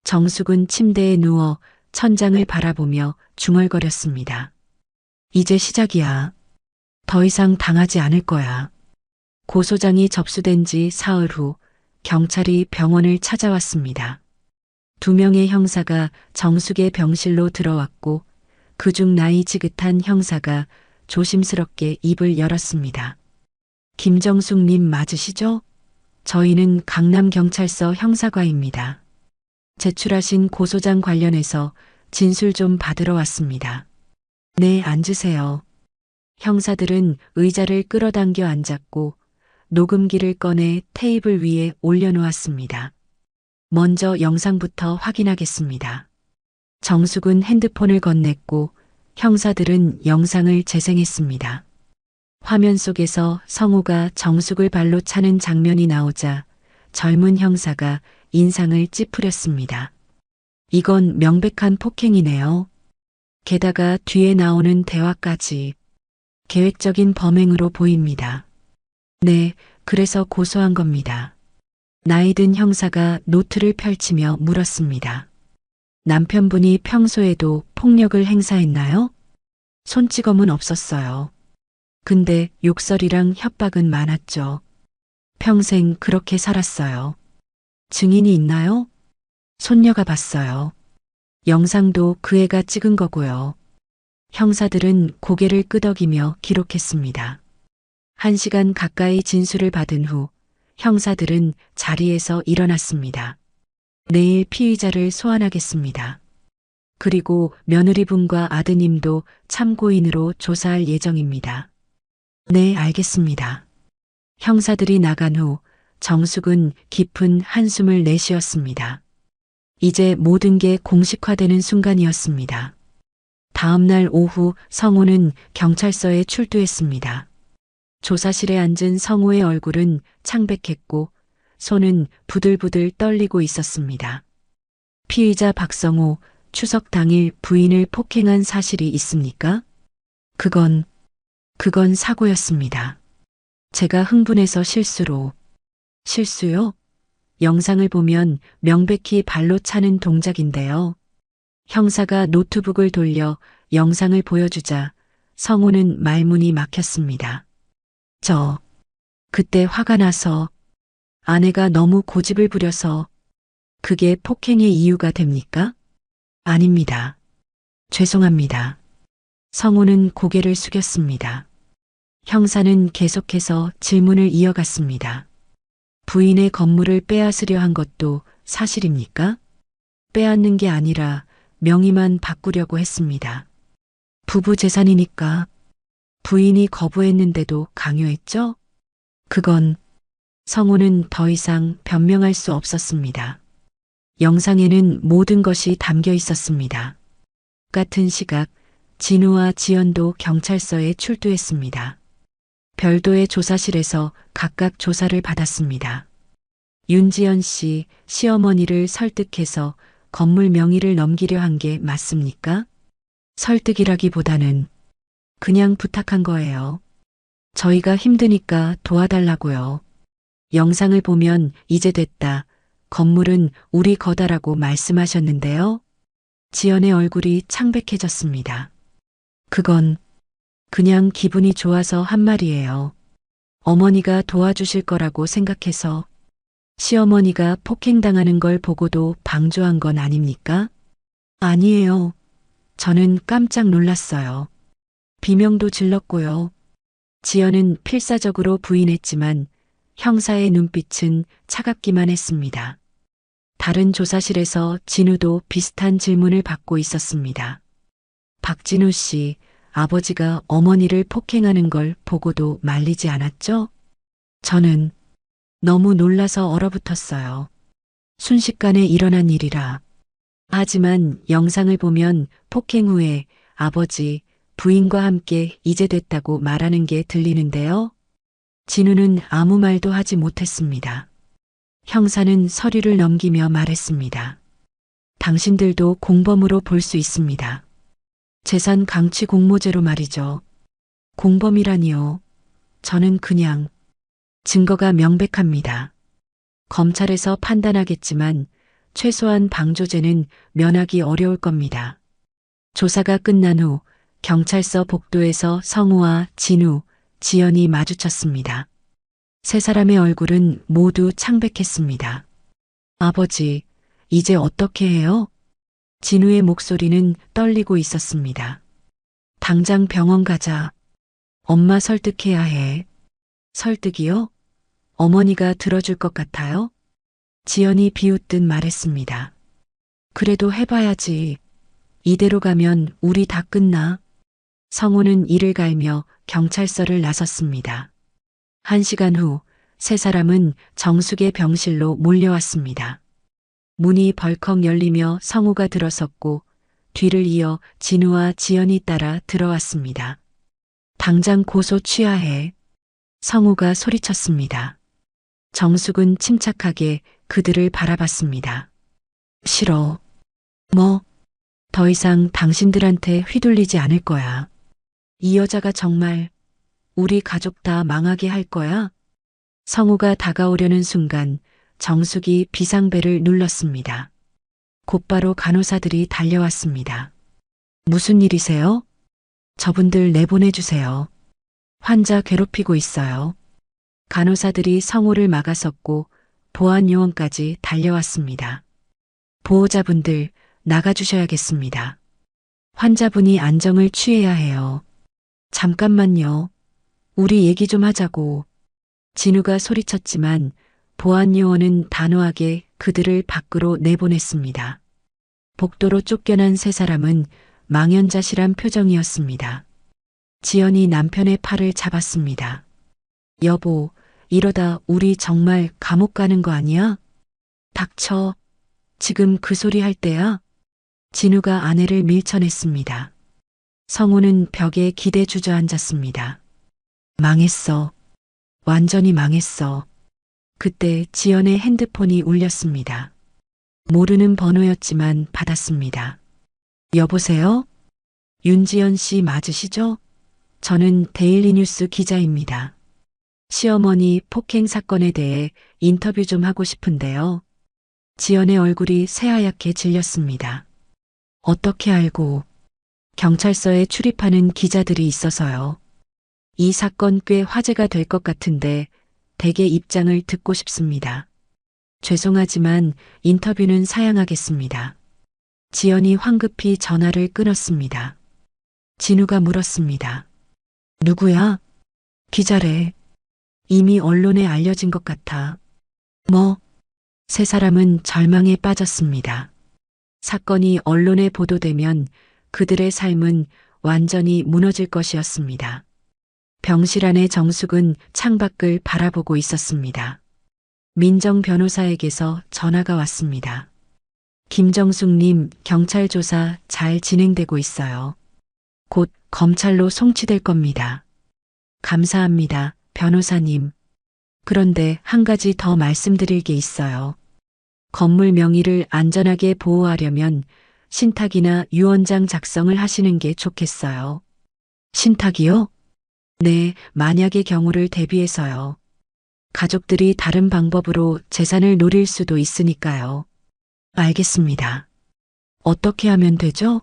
정숙은 침대에 누워 천장을 바라보며 중얼거렸습니다. 이제 시작이야. 더 이상 당하지 않을 거야. 고소장이 접수된 지 사흘 후 경찰이 병원을 찾아왔습니다. 2명의 형사가 정숙의 병실로 들어왔고 그중 나이 지긋한 형사가 조심스럽게 입을 열었습니다. 김정숙 님 맞으시죠? 저희는 강남경찰서 형사과입니다. 제출하신 고소장 관련해서 진술 좀 받으러 왔습니다. 네, 앉으세요. 형사들은 의자를 끌어당겨 앉았고 녹음기를 꺼내 테이블 위에 올려놓았습니다. 먼저 영상부터 확인하겠습니다. 정숙은 핸드폰을 건넸고 형사들은 영상을 재생했습니다. 화면 속에서 성우가 정숙을 발로 차는 장면이 나오자 젊은 형사가 인상을 찌푸렸습니다. 이건 명백한 폭행이네요. 게다가 뒤에 나오는 대화까지 계획적인 범행으로 보입니다. 네, 그래서 고소한 겁니다. 나이 든 형사가 노트를 펼치며 물었습니다. 남편분이 평소에도 폭력을 행사했나요? 손찌검은 없었어요. 근데 욕설이랑 협박은 많았죠. 평생 그렇게 살았어요. 증인이 있나요? 손녀가 봤어요. 영상도 그 애가 찍은 거고요. 형사들은 고개를 끄덕이며 기록했습니다. 1시간 가까이 진술을 받은 후 형사들은 자리에서 일어났습니다. 내일 피의자를 소환하겠습니다. 그리고 며느리분과 아드님도 참고인으로 조사할 예정입니다. 네, 알겠습니다. 형사들이 나간 후 정숙은 깊은 한숨을 내쉬었습니다. 이제 모든 게 공식화되는 순간이었습니다. 다음 날 오후 성호는 경찰서에 출두했습니다. 조사실에 앉은 성호의 얼굴은 창백했고 손은 부들부들 떨리고 있었습니다. 피의자 박성호, 추석 당일 부인을 폭행한 사실이 있습니까? 그건 사고였습니다. 제가 흥분해서 실수로. 실수요? 영상을 보면 명백히 발로 차는 동작인데요. 형사가 노트북을 돌려 영상을 보여주자 성호는 말문이 막혔습니다. 그때 화가 나서 아내가 너무 고집을 부려서 그게 폭행의 이유가 됩니까? 아닙니다. 죄송합니다. 성호는 고개를 숙였습니다. 형사는 계속해서 질문을 이어갔습니다. 부인의 건물을 빼앗으려 한 것도 사실입니까? 빼앗는 게 아니라 명의만 바꾸려고 했습니다. 부부 재산이니까. 부인이 거부했는데도 강요했죠? 그건 성호는 더 이상 변명할 수 없었습니다. 영상에는 모든 것이 담겨 있었습니다. 같은 시각 진우와 지연도 경찰서에 출두했습니다. 별도의 조사실에서 각각 조사를 받았습니다. 윤지연 씨 시어머니를 설득해서 건물 명의를 넘기려 한 게 맞습니까? 설득이라기보다는 그냥 부탁한 거예요. 저희가 힘드니까 도와달라고요. 영상을 보면 이제 됐다. 건물은 우리 거다라고 말씀하셨는데요. 지연의 얼굴이 창백해졌습니다. 그건 그냥 기분이 좋아서 한 말이에요. 어머니가 도와주실 거라고 생각해서 시어머니가 폭행당하는 걸 보고도 방조한 건 아닙니까? 아니에요. 저는 깜짝 놀랐어요. 비명도 질렀고요. 지연은 필사적으로 부인했지만 형사의 눈빛은 차갑기만 했습니다. 다른 조사실에서 진우도 비슷한 질문을 받고 있었습니다. 박진우 씨, 아버지가 어머니를 폭행하는 걸 보고도 말리지 않았죠? 저는 너무 놀라서 얼어붙었어요. 순식간에 일어난 일이라. 하지만 영상을 보면 폭행 후에 아버지, 부인과 함께 이제 됐다고 말하는 게 들리는데요. 진우는 아무 말도 하지 못했습니다. 형사는 서류를 넘기며 말했습니다. 당신들도 공범으로 볼 수 있습니다. 재산 강취 공모죄로 말이죠. 공범이라니요. 저는 그냥 증거가 명백합니다. 검찰에서 판단하겠지만 최소한 방조죄는 면하기 어려울 겁니다. 조사가 끝난 후 경찰서 복도에서 성우와 진우, 지연이 마주쳤습니다. 세 사람의 얼굴은 모두 창백했습니다. 아버지, 이제 어떻게 해요? 진우의 목소리는 떨리고 있었습니다. 당장 병원 가자. 엄마 설득해야 해. 설득이요? 어머니가 들어줄 것 같아요? 지연이 비웃듯 말했습니다. 그래도 해봐야지. 이대로 가면 우리 다 끝나. 성우는 이를 갈며 경찰서를 나섰습니다. 1시간 후 세 사람은 정숙의 병실로 몰려왔습니다. 문이 벌컥 열리며 성우가 들어섰고 뒤를 이어 진우와 지연이 따라 들어왔습니다. 당장 고소 취하해. 성우가 소리쳤습니다. 정숙은 침착하게 그들을 바라봤습니다. 싫어. 뭐? 더 이상 당신들한테 휘둘리지 않을 거야. 이 여자가 정말 우리 가족 다 망하게 할 거야? 성우가 다가오려는 순간 정숙이 비상벨을 눌렀습니다. 곧바로 간호사들이 달려왔습니다. 무슨 일이세요? 저분들 내보내주세요. 환자 괴롭히고 있어요. 간호사들이 성우를 막아섰고 보안요원까지 달려왔습니다. 보호자분들 나가주셔야겠습니다. 환자분이 안정을 취해야 해요. 잠깐만요. 우리 얘기 좀 하자고. 진우가 소리쳤지만 보안요원은 단호하게 그들을 밖으로 내보냈습니다. 복도로 쫓겨난 세 사람은 망연자실한 표정이었습니다. 지연이 남편의 팔을 잡았습니다. 여보, 이러다 우리 정말 감옥 가는 거 아니야? 닥쳐. 지금 그 소리 할 때야? 진우가 아내를 밀쳐냈습니다. 성우는 벽에 기대 주저앉았습니다. 망했어. 완전히 망했어. 그때 지연의 핸드폰이 울렸습니다. 모르는 번호였지만 받았습니다. 여보세요? 윤지연 씨 맞으시죠? 저는 데일리 뉴스 기자입니다. 시어머니 폭행 사건에 대해 인터뷰 좀 하고 싶은데요. 지연의 얼굴이 새하얗게 질렸습니다. 어떻게 알고? 경찰서에 출입하는 기자들이 있어서요. 이 사건 꽤 화제가 될 것 같은데 댁의 입장을 듣고 싶습니다. 죄송하지만 인터뷰는 사양하겠습니다. 지연이 황급히 전화를 끊었습니다. 진우가 물었습니다. 누구야? 기자래. 이미 언론에 알려진 것 같아. 뭐? 세 사람은 절망에 빠졌습니다. 사건이 언론에 보도되면 그들의 삶은 완전히 무너질 것이었습니다. 병실 안의 정숙은 창밖을 바라보고 있었습니다. 민정 변호사에게서 전화가 왔습니다. 김정숙님, 경찰 조사 잘 진행되고 있어요. 곧 검찰로 송치될 겁니다. 감사합니다, 변호사님. 그런데 한 가지 더 말씀드릴 게 있어요. 건물 명의를 안전하게 보호하려면 신탁이나 유언장 작성을 하시는 게 좋겠어요. 신탁이요? 네, 만약의 경우를 대비해서요. 가족들이 다른 방법으로 재산을 노릴 수도 있으니까요. 알겠습니다. 어떻게 하면 되죠?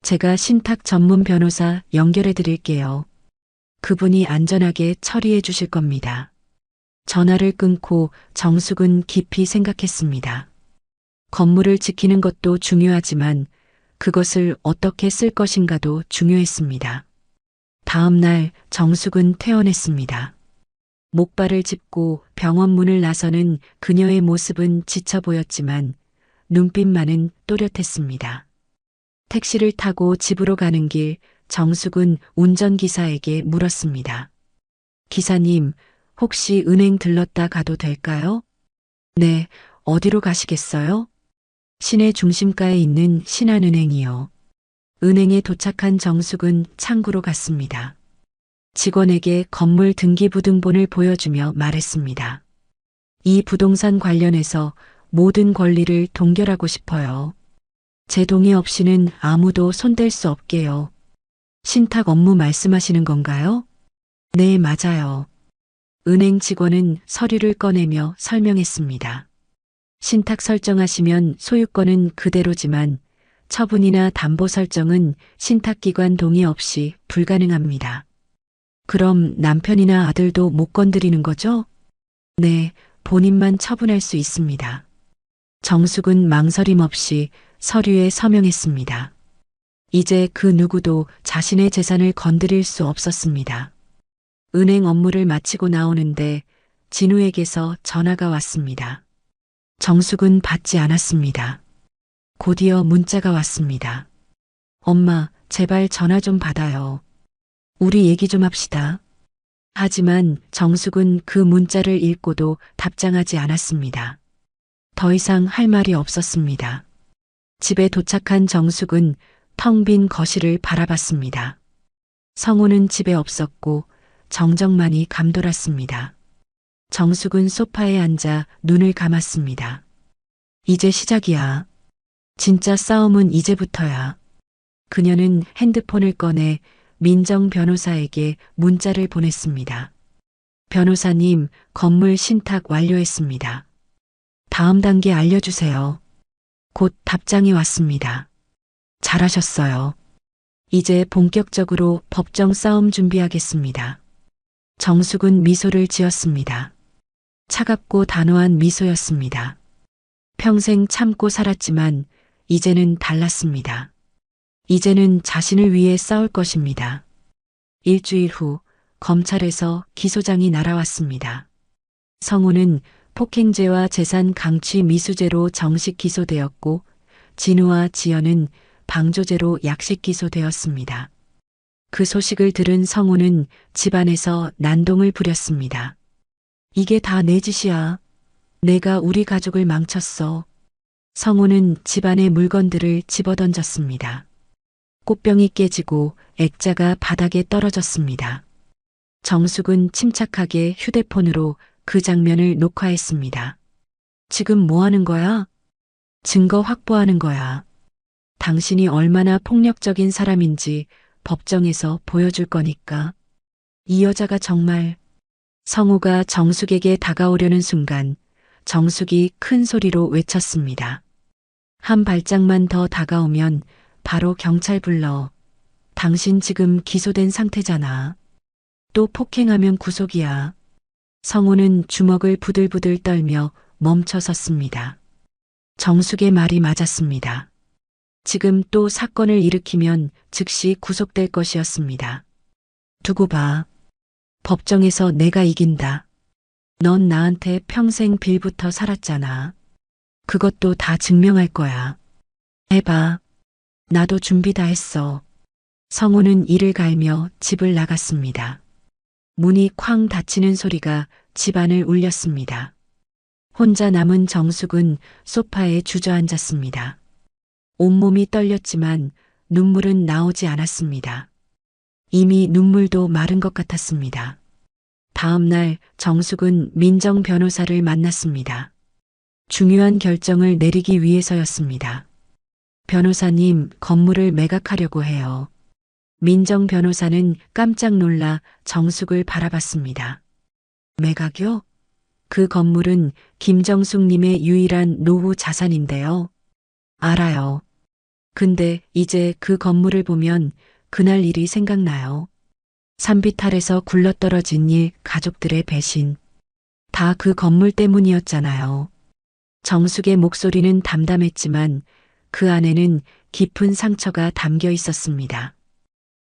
제가 신탁 전문 변호사 연결해 드릴게요. 그분이 안전하게 처리해 주실 겁니다. 전화를 끊고 정숙은 깊이 생각했습니다. 건물을 지키는 것도 중요하지만 그것을 어떻게 쓸 것인가도 중요했습니다. 다음 날 정숙은 퇴원했습니다. 목발을 짚고 병원 문을 나서는 그녀의 모습은 지쳐 보였지만 눈빛만은 또렷했습니다. 택시를 타고 집으로 가는 길 정숙은 운전기사에게 물었습니다. 기사님, 혹시 은행 들렀다 가도 될까요? 네, 어디로 가시겠어요? 시내 중심가에 있는 신한은행이요. 은행에 도착한 정숙은 창구로 갔습니다. 직원에게 건물 등기부등본을 보여주며 말했습니다. 이 부동산 관련해서 모든 권리를 동결하고 싶어요. 제 동의 없이는 아무도 손댈 수 없게요. 신탁 업무 말씀하시는 건가요? 네, 맞아요. 은행 직원은 서류를 꺼내며 설명했습니다. 신탁 설정하시면 소유권은 그대로지만 처분이나 담보 설정은 신탁기관 동의 없이 불가능합니다. 그럼 남편이나 아들도 못 건드리는 거죠? 네, 본인만 처분할 수 있습니다. 정숙은 망설임 없이 서류에 서명했습니다. 이제 그 누구도 자신의 재산을 건드릴 수 없었습니다. 은행 업무를 마치고 나오는데 진우에게서 전화가 왔습니다. 정숙은 받지 않았습니다. 곧이어 문자가 왔습니다. 엄마, 제발 전화 좀 받아요. 우리 얘기 좀 합시다. 하지만 정숙은 그 문자를 읽고도 답장하지 않았습니다. 더 이상 할 말이 없었습니다. 집에 도착한 정숙은 텅 빈 거실을 바라봤습니다. 성우는 집에 없었고 정정만이 감돌았습니다. 정숙은 소파에 앉아 눈을 감았습니다. 이제 시작이야. 진짜 싸움은 이제부터야. 그녀는 핸드폰을 꺼내 민정 변호사에게 문자를 보냈습니다. 변호사님, 건물 신탁 완료했습니다. 다음 단계 알려주세요. 곧 답장이 왔습니다. 잘하셨어요. 이제 본격적으로 법정 싸움 준비하겠습니다. 정숙은 미소를 지었습니다. 차갑고 단호한 미소였습니다. 평생 참고 살았지만 이제는 달랐습니다. 이제는 자신을 위해 싸울 것입니다. 일주일 후 검찰에서 기소장이 날아왔습니다. 성우는 폭행죄와 재산 강취 미수죄로 정식 기소되었고 진우와 지연은 방조죄로 약식 기소되었습니다. 그 소식을 들은 성우는 집안에서 난동을 부렸습니다. 이게 다 내 짓이야. 내가 우리 가족을 망쳤어. 성우는 집안의 물건들을 집어던졌습니다. 꽃병이 깨지고 액자가 바닥에 떨어졌습니다. 정숙은 침착하게 휴대폰으로 그 장면을 녹화했습니다. 지금 뭐 하는 거야? 증거 확보하는 거야. 당신이 얼마나 폭력적인 사람인지 법정에서 보여줄 거니까. 이 여자가 정말. 성우가 정숙에게 다가오려는 순간 정숙이 큰 소리로 외쳤습니다. 한 발짝만 더 다가오면 바로 경찰 불러. 당신 지금 기소된 상태잖아. 또 폭행하면 구속이야. 성우는 주먹을 부들부들 떨며 멈춰 섰습니다. 정숙의 말이 맞았습니다. 지금 또 사건을 일으키면 즉시 구속될 것이었습니다. 두고 봐. 법정에서 내가 이긴다. 넌 나한테 평생 빌부터 살았잖아. 그것도 다 증명할 거야. 해봐. 나도 준비 다 했어. 성우는 이를 갈며 집을 나갔습니다. 문이 쾅 닫히는 소리가 집안을 울렸습니다. 혼자 남은 정숙은 소파에 주저앉았습니다. 온몸이 떨렸지만 눈물은 나오지 않았습니다. 이미 눈물도 마른 것 같았습니다. 다음 날 정숙은 민정 변호사를 만났습니다. 중요한 결정을 내리기 위해서였습니다. 변호사님, 건물을 매각하려고 해요. 민정 변호사는 깜짝 놀라 정숙을 바라봤습니다. 매각요? 그 건물은 김정숙님의 유일한 노후 자산인데요. 알아요. 근데 이제 그 건물을 보면 그날 일이 생각나요. 산비탈에서 굴러떨어진 일, 가족들의 배신. 다 그 건물 때문이었잖아요. 정숙의 목소리는 담담했지만 그 안에는 깊은 상처가 담겨 있었습니다.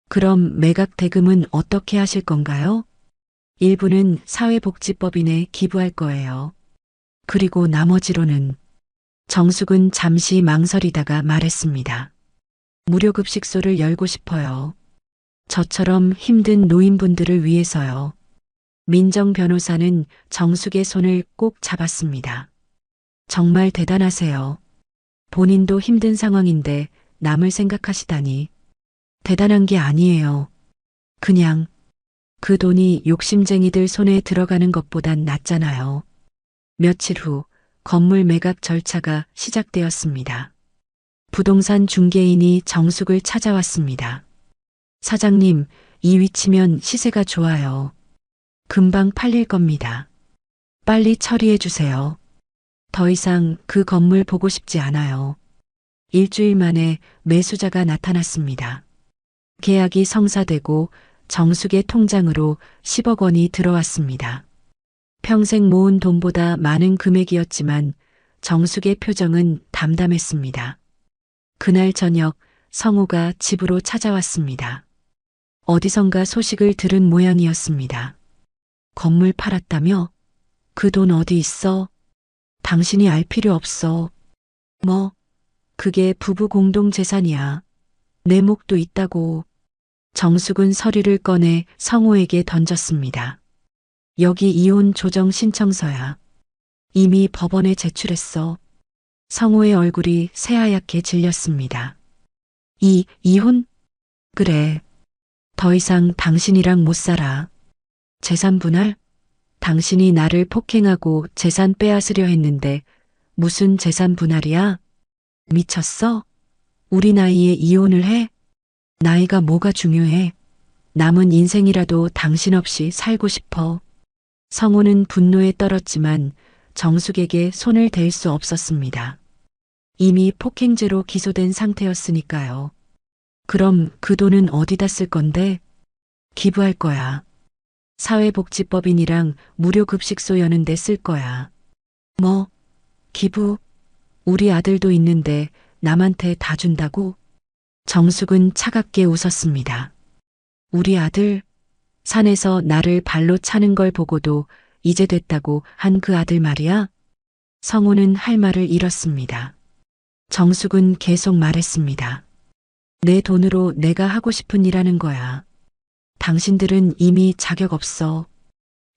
그럼 매각 대금은 어떻게 하실 건가요? 일부는 사회복지법인에 기부할 거예요. 그리고 나머지로는 정숙은 잠시 망설이다가 말했습니다. 무료급식소를 열고 싶어요. 저처럼 힘든 노인분들을 위해서요. 민정 변호사는 정숙의 손을 꼭 잡았습니다. 정말 대단하세요. 본인도 힘든 상황인데 남을 생각하시다니. 대단한 게 아니에요. 그냥 그 돈이 욕심쟁이들 손에 들어가는 것보단 낫잖아요. 며칠 후 건물 매각 절차가 시작되었습니다. 부동산 중개인이 정숙을 찾아왔습니다. 사장님, 이 위치면 시세가 좋아요. 금방 팔릴 겁니다. 빨리 처리해 주세요. 더 이상 그 건물 보고 싶지 않아요. 일주일 만에 매수자가 나타났습니다. 계약이 성사되고 정숙의 통장으로 10억 원이 들어왔습니다. 평생 모은 돈보다 많은 금액이었지만 정숙의 표정은 담담했습니다. 그날 저녁 성우가 집으로 찾아왔습니다. 어디선가 소식을 들은 모양이었습니다. 건물 팔았다며? 그 돈 어디 있어? 당신이 알 필요 없어. 뭐? 그게 부부 공동 재산이야. 내 몫도 있다고. 정숙은 서류를 꺼내 성호에게 던졌습니다. 여기 이혼 조정 신청서야. 이미 법원에 제출했어. 성호의 얼굴이 새하얗게 질렸습니다. 이혼? 그래. 더 이상 당신이랑 못 살아. 재산 분할? 당신이 나를 폭행하고 재산 빼앗으려 했는데 무슨 재산 분할이야? 미쳤어? 우리 나이에 이혼을 해? 나이가 뭐가 중요해? 남은 인생이라도 당신 없이 살고 싶어. 성호는 분노에 떨었지만 정숙에게 손을 댈 수 없었습니다. 이미 폭행죄로 기소된 상태였으니까요. 그럼 그 돈은 어디다 쓸 건데? 기부할 거야. 사회복지법인이랑 무료급식소 여는 데 쓸 거야. 뭐? 기부? 우리 아들도 있는데 남한테 다 준다고? 정숙은 차갑게 웃었습니다. 우리 아들? 산에서 나를 발로 차는 걸 보고도 이제 됐다고 한 그 아들 말이야? 성우는 할 말을 잃었습니다. 정숙은 계속 말했습니다. 내 돈으로 내가 하고 싶은 일 하는 거야. 당신들은 이미 자격 없어.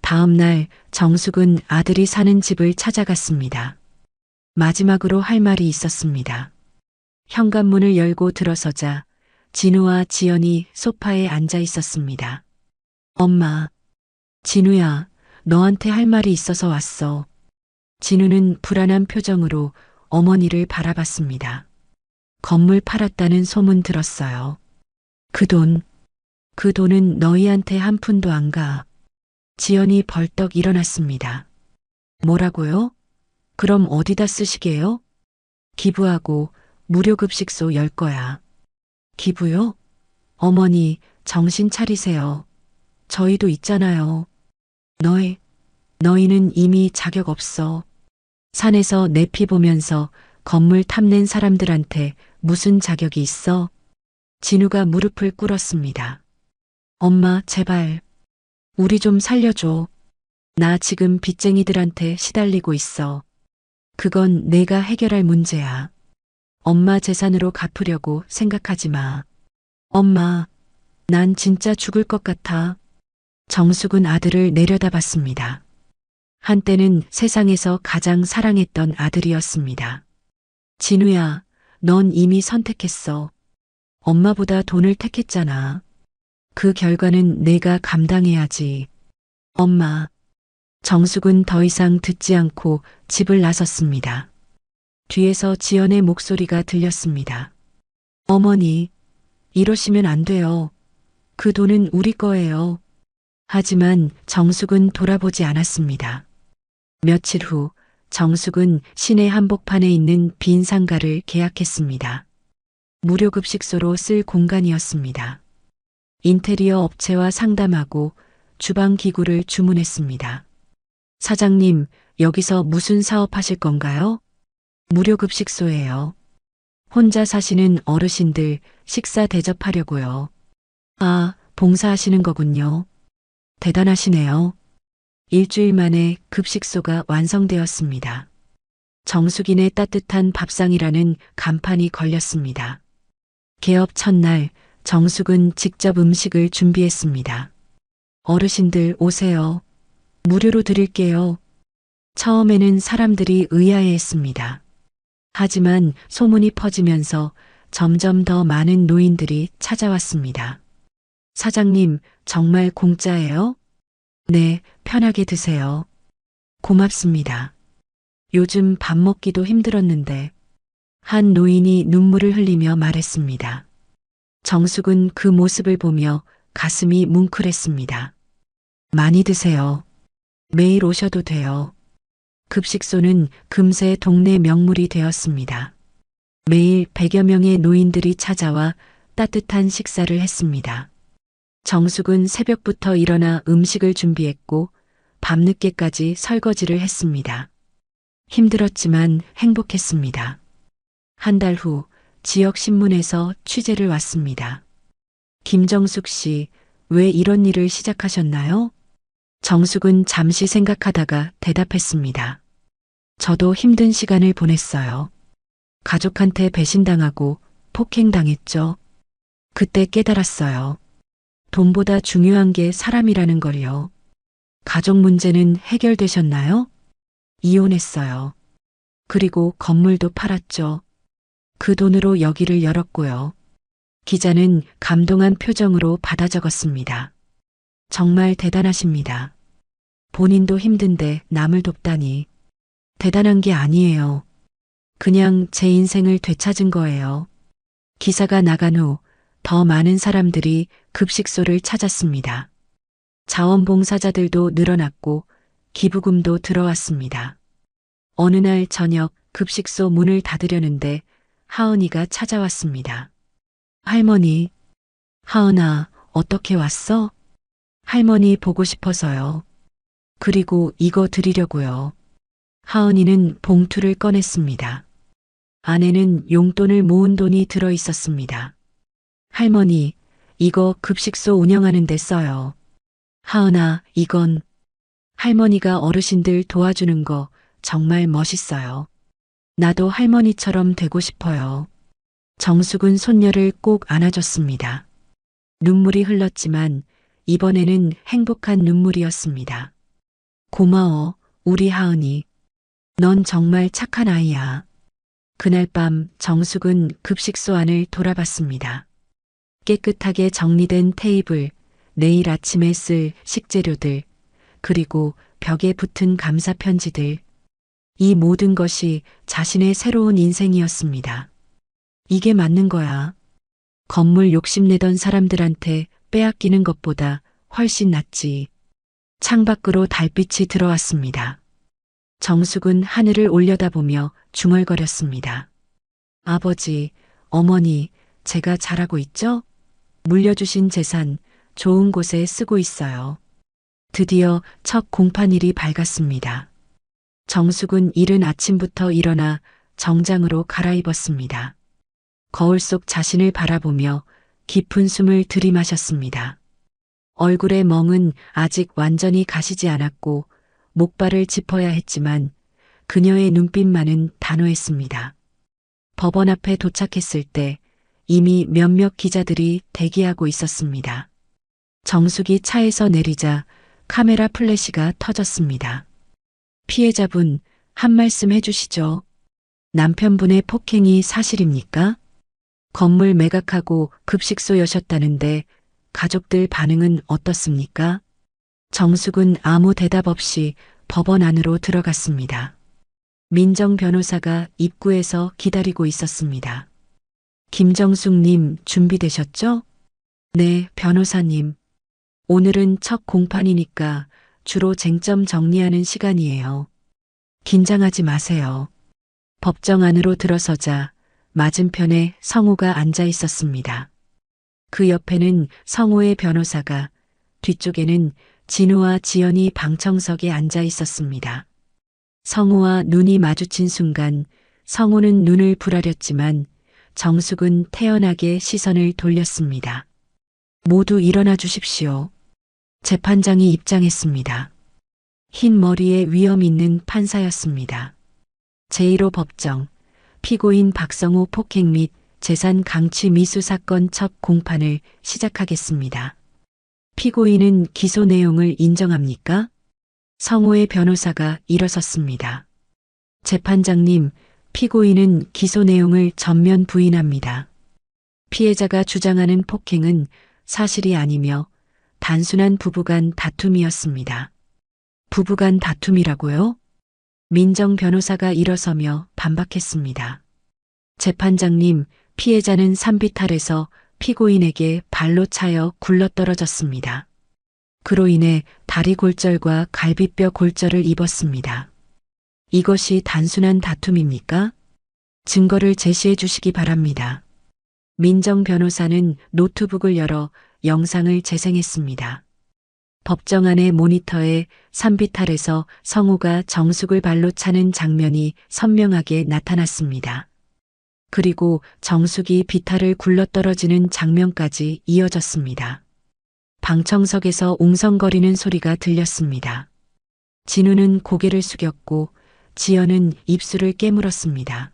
다음 날 정숙은 아들이 사는 집을 찾아갔습니다. 마지막으로 할 말이 있었습니다. 현관문을 열고 들어서자 진우와 지연이 소파에 앉아 있었습니다. 엄마, 진우야, 너한테 할 말이 있어서 왔어. 진우는 불안한 표정으로 어머니를 바라봤습니다. 건물 팔았다는 소문 들었어요. 그 돈은 너희한테 한 푼도 안 가. 지연이 벌떡 일어났습니다. 뭐라고요? 그럼 어디다 쓰시게요? 기부하고 무료급식소 열 거야. 기부요? 어머니, 정신 차리세요. 저희도 있잖아요. 너희는 이미 자격 없어. 산에서 내 피 보면서 건물 탐낸 사람들한테 무슨 자격이 있어? 진우가 무릎을 꿇었습니다. 엄마, 제발. 우리 좀 살려줘. 나 지금 빚쟁이들한테 시달리고 있어. 그건 내가 해결할 문제야. 엄마 재산으로 갚으려고 생각하지 마. 엄마, 난 진짜 죽을 것 같아. 정숙은 아들을 내려다봤습니다. 한때는 세상에서 가장 사랑했던 아들이었습니다. 진우야, 넌 이미 선택했어. 엄마보다 돈을 택했잖아. 그 결과는 내가 감당해야지. 엄마. 정숙은 더 이상 듣지 않고 집을 나섰습니다. 뒤에서 지연의 목소리가 들렸습니다. 어머니, 이러시면 안 돼요. 그 돈은 우리 거예요. 하지만 정숙은 돌아보지 않았습니다. 며칠 후 정숙은 시내 한복판에 있는 빈 상가를 계약했습니다. 무료 급식소로 쓸 공간이었습니다. 인테리어 업체와 상담하고 주방 기구를 주문했습니다. 사장님, 여기서 무슨 사업 하실 건가요? 무료 급식소예요. 혼자 사시는 어르신들 식사 대접하려고요. 아, 봉사하시는 거군요. 대단하시네요. 일주일 만에 급식소가 완성되었습니다. 정숙인의 따뜻한 밥상이라는 간판이 걸렸습니다. 개업 첫날 정숙은 직접 음식을 준비했습니다. 어르신들 오세요. 무료로 드릴게요. 처음에는 사람들이 의아해했습니다. 하지만 소문이 퍼지면서 점점 더 많은 노인들이 찾아왔습니다. 사장님, 정말 공짜예요? 네, 편하게 드세요. 고맙습니다. 요즘 밥 먹기도 힘들었는데 한 노인이 눈물을 흘리며 말했습니다. 정숙은 그 모습을 보며 가슴이 뭉클했습니다. 많이 드세요. 매일 오셔도 돼요. 급식소는 금세 동네 명물이 되었습니다. 매일 100여 명의 노인들이 찾아와 따뜻한 식사를 했습니다. 정숙은 새벽부터 일어나 음식을 준비했고 밤늦게까지 설거지를 했습니다. 힘들었지만 행복했습니다. 한 달 후 지역 신문에서 취재를 왔습니다. 김정숙 씨, 왜 이런 일을 시작하셨나요? 정숙은 잠시 생각하다가 대답했습니다. 저도 힘든 시간을 보냈어요. 가족한테 배신당하고 폭행당했죠. 그때 깨달았어요. 돈보다 중요한 게 사람이라는 걸요. 가족 문제는 해결되셨나요? 이혼했어요. 그리고 건물도 팔았죠. 그 돈으로 여기를 열었고요. 기자는 감동한 표정으로 받아 적었습니다. 정말 대단하십니다. 본인도 힘든데 남을 돕다니. 대단한 게 아니에요. 그냥 제 인생을 되찾은 거예요. 기사가 나간 후 더 많은 사람들이 급식소를 찾았습니다. 자원봉사자들도 늘어났고 기부금도 들어왔습니다. 어느 날 저녁 급식소 문을 닫으려는데 하은이가 찾아왔습니다. 할머니, 하은아, 어떻게 왔어? 할머니 보고 싶어서요. 그리고 이거 드리려고요. 하은이는 봉투를 꺼냈습니다. 안에는 용돈을 모은 돈이 들어 있었습니다. 할머니, 이거 급식소 운영하는 데 써요. 하은아, 이건 할머니가 어르신들 도와주는 거 정말 멋있어요. 나도 할머니처럼 되고 싶어요. 정숙은 손녀를 꼭 안아줬습니다. 눈물이 흘렀지만 이번에는 행복한 눈물이었습니다. 고마워, 우리 하은이. 넌 정말 착한 아이야. 그날 밤 정숙은 급식소 안을 돌아봤습니다. 깨끗하게 정리된 테이블, 내일 아침에 쓸 식재료들, 그리고 벽에 붙은 감사 편지들. 이 모든 것이 자신의 새로운 인생이었습니다. 이게 맞는 거야. 건물 욕심내던 사람들한테 빼앗기는 것보다 훨씬 낫지. 창밖으로 달빛이 들어왔습니다. 정숙은 하늘을 올려다보며 중얼거렸습니다. 아버지, 어머니, 제가 잘하고 있죠? 물려주신 재산 좋은 곳에 쓰고 있어요. 드디어 첫 공판일이 밝았습니다. 정숙은 이른 아침부터 일어나 정장으로 갈아입었습니다. 거울 속 자신을 바라보며 깊은 숨을 들이마셨습니다. 얼굴의 멍은 아직 완전히 가시지 않았고 목발을 짚어야 했지만 그녀의 눈빛만은 단호했습니다. 법원 앞에 도착했을 때 이미 몇몇 기자들이 대기하고 있었습니다. 정숙이 차에서 내리자 카메라 플래시가 터졌습니다. 피해자분, 한 말씀 해주시죠. 남편분의 폭행이 사실입니까? 건물 매각하고 급식소 여셨다는데 가족들 반응은 어떻습니까? 정숙은 아무 대답 없이 법원 안으로 들어갔습니다. 민정 변호사가 입구에서 기다리고 있었습니다. 김정숙님 준비되셨죠? 네, 변호사님. 오늘은 첫 공판이니까 주로 쟁점 정리하는 시간이에요. 긴장하지 마세요. 법정 안으로 들어서자 맞은편에 성우가 앉아 있었습니다. 그 옆에는 성우의 변호사가, 뒤쪽에는 진우와 지연이 방청석에 앉아 있었습니다. 성우와 눈이 마주친 순간 성우는 눈을 부라렸지만 정숙은 태연하게 시선을 돌렸습니다. 모두 일어나 주십시오. 재판장이 입장했습니다. 흰 머리에 위험 있는 판사였습니다. 제1호 법정, 피고인 박성호 폭행 및 재산 강취 미수 사건 첫 공판을 시작하겠습니다. 피고인은 기소 내용을 인정합니까? 성호의 변호사가 일어섰습니다. 재판장님, 피고인은 기소 내용을 전면 부인합니다. 피해자가 주장하는 폭행은 사실이 아니며 단순한 부부간 다툼이었습니다. 부부간 다툼이라고요? 민정 변호사가 일어서며 반박했습니다. 재판장님, 피해자는 산비탈에서 피고인에게 발로 차여 굴러떨어졌습니다. 그로 인해 다리 골절과 갈비뼈 골절을 입었습니다. 이것이 단순한 다툼입니까? 증거를 제시해 주시기 바랍니다. 민정 변호사는 노트북을 열어 영상을 재생했습니다. 법정 안의 모니터에 산비탈에서 성우가 정숙을 발로 차는 장면이 선명하게 나타났습니다. 그리고 정숙이 비탈을 굴러떨어지는 장면까지 이어졌습니다. 방청석에서 웅성거리는 소리가 들렸습니다. 진우는 고개를 숙였고 지연은 입술을 깨물었습니다.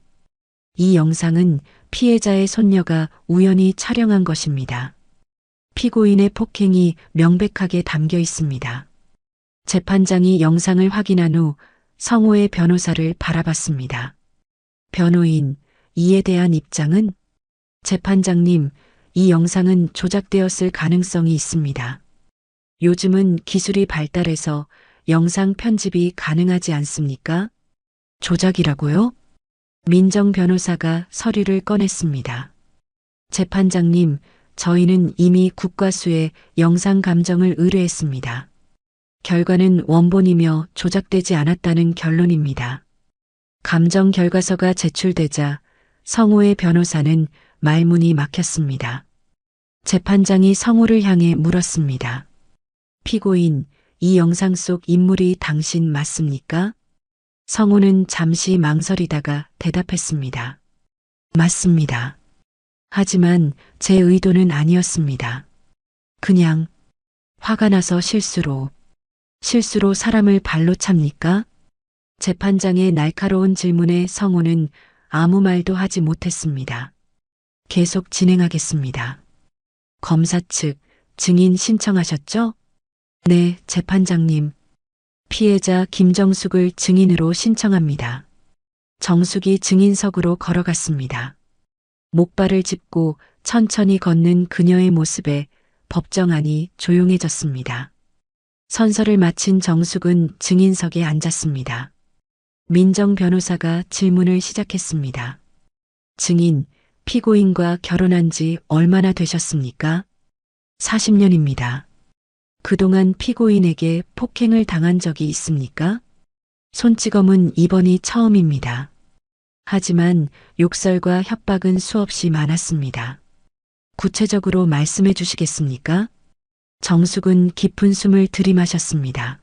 이 영상은 피해자의 손녀가 우연히 촬영한 것입니다. 피고인의 폭행이 명백하게 담겨 있습니다. 재판장이 영상을 확인한 후 성호의 변호사를 바라봤습니다. 변호인, 이에 대한 입장은? 재판장님, 이 영상은 조작되었을 가능성이 있습니다. 요즘은 기술이 발달해서 영상 편집이 가능하지 않습니까? 조작이라고요? 민정 변호사가 서류를 꺼냈습니다. 재판장님, 저희는 이미 국과수에 영상 감정을 의뢰했습니다. 결과는 원본이며 조작되지 않았다는 결론입니다. 감정 결과서가 제출되자 성호의 변호사는 말문이 막혔습니다. 재판장이 성호를 향해 물었습니다. 피고인, 이 영상 속 인물이 당신 맞습니까? 성호는 잠시 망설이다가 대답했습니다. 맞습니다. 하지만 제 의도는 아니었습니다. 그냥 화가 나서 실수로 사람을 발로 찹니까? 재판장의 날카로운 질문에 성호는 아무 말도 하지 못했습니다. 계속 진행하겠습니다. 검사 측 증인 신청하셨죠? 네, 재판장님. 피해자 김정숙을 증인으로 신청합니다. 정숙이 증인석으로 걸어갔습니다. 목발을 짚고 천천히 걷는 그녀의 모습에 법정 안이 조용해졌습니다. 선서를 마친 정숙은 증인석에 앉았습니다. 민정 변호사가 질문을 시작했습니다. 증인, 피고인과 결혼한 지 얼마나 되셨습니까? 40년입니다. 그동안 피고인에게 폭행을 당한 적이 있습니까? 손찌검은 이번이 처음입니다. 하지만 욕설과 협박은 수없이 많았습니다. 구체적으로 말씀해 주시겠습니까? 정숙은 깊은 숨을 들이마셨습니다.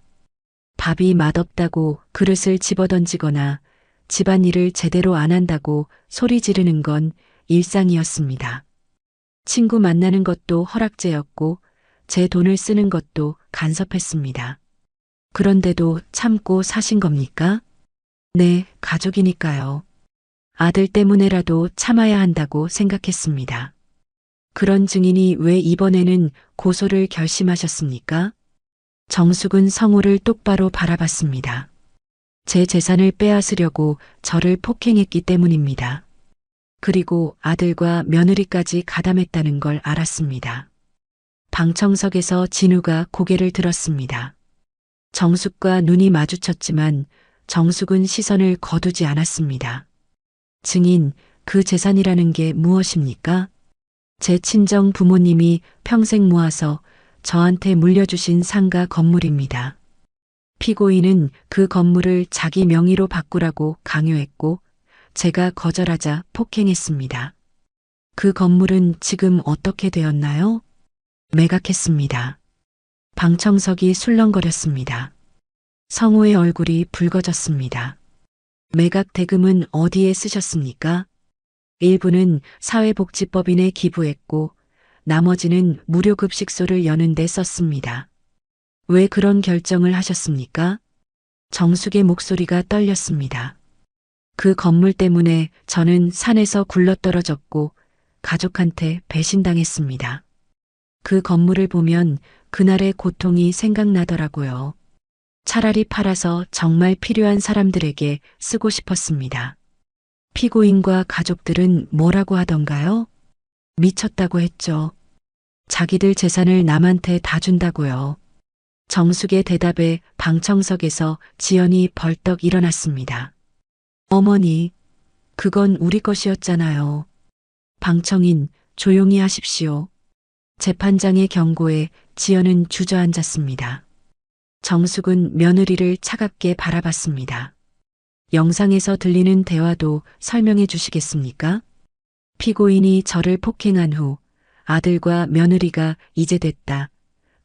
밥이 맛없다고 그릇을 집어던지거나 집안일을 제대로 안 한다고 소리 지르는 건 일상이었습니다. 친구 만나는 것도 허락제였고 제 돈을 쓰는 것도 간섭했습니다. 그런데도 참고 사신 겁니까? 네, 가족이니까요. 아들 때문에라도 참아야 한다고 생각했습니다. 그런 증인이 왜 이번에는 고소를 결심하셨습니까? 정숙은 성호를 똑바로 바라봤습니다. 제 재산을 빼앗으려고 저를 폭행했기 때문입니다. 그리고 아들과 며느리까지 가담했다는 걸 알았습니다. 방청석에서 진우가 고개를 들었습니다. 정숙과 눈이 마주쳤지만 정숙은 시선을 거두지 않았습니다. 증인, 그 재산이라는 게 무엇입니까? 제 친정 부모님이 평생 모아서 저한테 물려주신 상가 건물입니다. 피고인은 그 건물을 자기 명의로 바꾸라고 강요했고 제가 거절하자 폭행했습니다. 그 건물은 지금 어떻게 되었나요? 매각했습니다. 방청석이 술렁거렸습니다. 성우의 얼굴이 붉어졌습니다. 매각 대금은 어디에 쓰셨습니까? 일부는 사회복지법인에 기부했고 나머지는 무료급식소를 여는 데 썼습니다. 왜 그런 결정을 하셨습니까? 정숙의 목소리가 떨렸습니다. 그 건물 때문에 저는 산에서 굴러떨어졌고 가족한테 배신당했습니다. 그 건물을 보면 그날의 고통이 생각나더라고요. 차라리 팔아서 정말 필요한 사람들에게 쓰고 싶었습니다. 피고인과 가족들은 뭐라고 하던가요? 미쳤다고 했죠. 자기들 재산을 남한테 다 준다고요. 정숙의 대답에 방청석에서 지연이 벌떡 일어났습니다. 어머니, 그건 우리 것이었잖아요. 방청인, 조용히 하십시오. 재판장의 경고에 지연은 주저앉았습니다. 정숙은 며느리를 차갑게 바라봤습니다. 영상에서 들리는 대화도 설명해 주시겠습니까? 피고인이 저를 폭행한 후 아들과 며느리가 이제 됐다.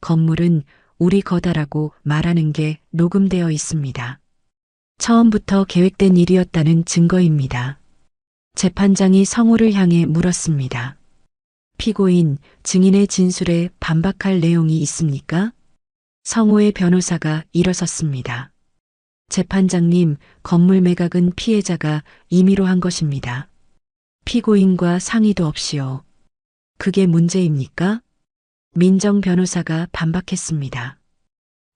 건물은 우리 거다라고 말하는 게 녹음되어 있습니다. 처음부터 계획된 일이었다는 증거입니다. 재판장이 성우를 향해 물었습니다. 피고인, 증인의 진술에 반박할 내용이 있습니까? 성우의 변호사가 일어섰습니다. 재판장님, 건물 매각은 피해자가 임의로 한 것입니다. 피고인과 상의도 없이요. 그게 문제입니까? 민정 변호사가 반박했습니다.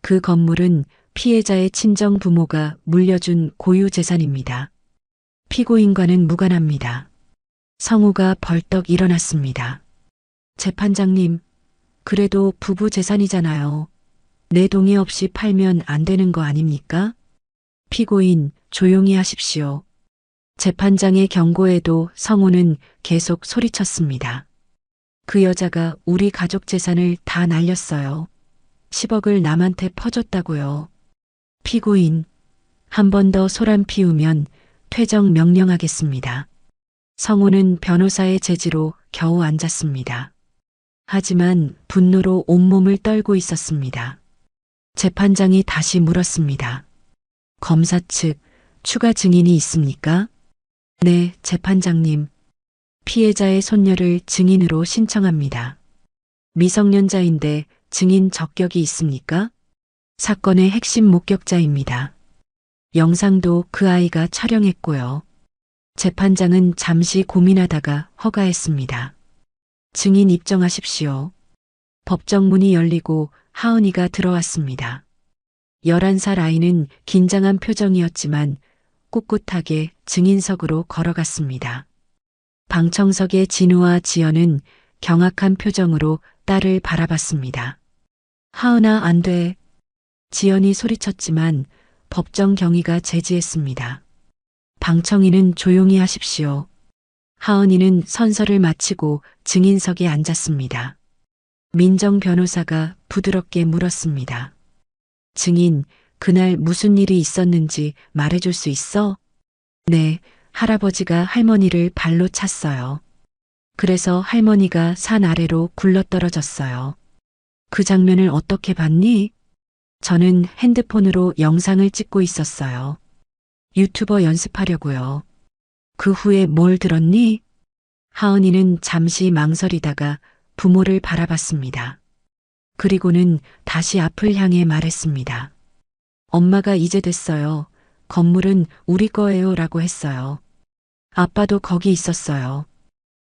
그 건물은 피해자의 친정 부모가 물려준 고유 재산입니다. 피고인과는 무관합니다. 성우가 벌떡 일어났습니다. 재판장님, 그래도 부부 재산이잖아요. 내 동의 없이 팔면 안 되는 거 아닙니까? 피고인, 조용히 하십시오. 재판장의 경고에도 성우는 계속 소리쳤습니다. 그 여자가 우리 가족 재산을 다 날렸어요. 10억을 남한테 퍼줬다고요. 피고인, 한 번 더 소란 피우면 퇴정 명령하겠습니다. 성우는 변호사의 제지로 겨우 앉았습니다. 하지만 분노로 온몸을 떨고 있었습니다. 재판장이 다시 물었습니다. 검사 측 추가 증인이 있습니까? 네, 재판장님. 피해자의 손녀를 증인으로 신청합니다. 미성년자인데 증인 적격이 있습니까? 사건의 핵심 목격자입니다. 영상도 그 아이가 촬영했고요. 재판장은 잠시 고민하다가 허가했습니다. 증인 입정하십시오. 법정 문이 열리고 하은이가 들어왔습니다. 11살 아이는 긴장한 표정이었지만 꿋꿋하게 증인석으로 걸어갔습니다. 방청석의 진우와 지연은 경악한 표정으로 딸을 바라봤습니다. 하은아, 안 돼. 지연이 소리쳤지만 법정 경위가 제지했습니다. 방청인은 조용히 하십시오. 하은이는 선서를 마치고 증인석에 앉았습니다. 민정 변호사가 부드럽게 물었습니다. 증인, 그날 무슨 일이 있었는지 말해줄 수 있어? 네, 할아버지가 할머니를 발로 찼어요. 그래서 할머니가 산 아래로 굴러떨어졌어요. 그 장면을 어떻게 봤니? 저는 핸드폰으로 영상을 찍고 있었어요. 유튜버 연습하려고요. 그 후에 뭘 들었니? 하은이는 잠시 망설이다가 부모를 바라봤습니다. 그리고는 다시 앞을 향해 말했습니다. 엄마가 이제 됐어요. 건물은 우리 거예요 라고 했어요. 아빠도 거기 있었어요.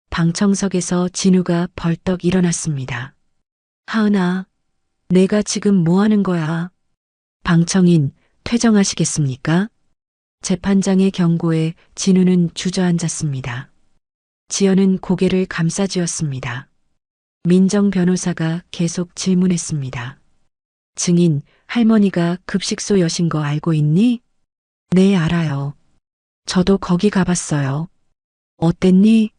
방청석에서 진우가 벌떡 일어났습니다. 하은아, 내가 지금 뭐 하는 거야? 방청인, 퇴정하시겠습니까? 재판장의 경고에 진우는 주저앉았습니다. 지연은 고개를 감싸쥐었습니다. 민정 변호사가 계속 질문했습니다. 증인, 할머니가 급식소 여신 거 알고 있니? 네, 알아요. 저도 거기 가봤어요. 어땠니?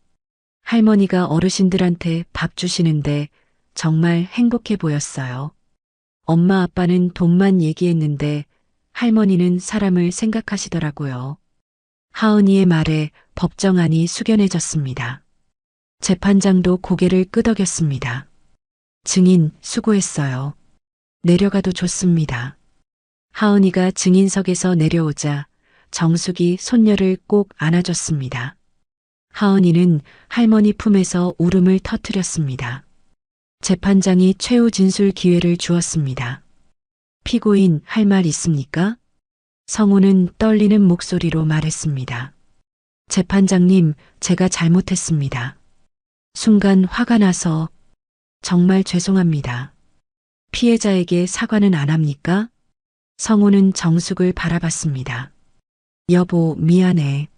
할머니가 어르신들한테 밥 주시는데 정말 행복해 보였어요. 엄마 아빠는 돈만 얘기했는데 할머니는 사람을 생각하시더라고요. 하은이의 말에 법정안이 숙연해졌습니다. 재판장도 고개를 끄덕였습니다. 증인, 수고했어요. 내려가도 좋습니다. 하은이가 증인석에서 내려오자 정숙이 손녀를 꼭 안아줬습니다. 하은이는 할머니 품에서 울음을 터뜨렸습니다. 재판장이 최후 진술 기회를 주었습니다. 피고인, 할 말 있습니까? 성우는 떨리는 목소리로 말했습니다. 재판장님, 제가 잘못했습니다. 순간 화가 나서 정말 죄송합니다. 피해자에게 사과는 안 합니까? 성우는 정숙을 바라봤습니다. 여보, 미안해.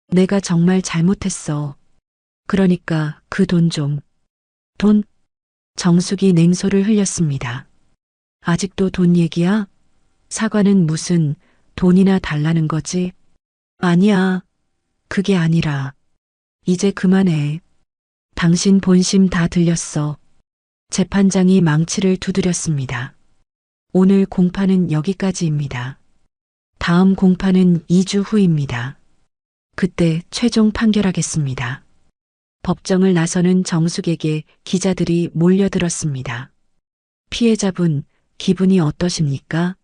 내가 정말 잘못했어. 그러니까 그 돈 좀. 돈? 정숙이 냉소를 흘렸습니다. 아직도 돈 얘기야? 사과는 무슨 돈이나 달라는 거지? 아니야. 그게 아니라. 이제 그만해. 당신 본심 다 들렸어. 재판장이 망치를 두드렸습니다. 오늘 공판은 여기까지입니다. 다음 공판은 2주 후입니다. 그때 최종 판결하겠습니다. 법정을 나서는 정숙에게 기자들이 몰려들었습니다. 피해자분, 기분이 어떠십니까?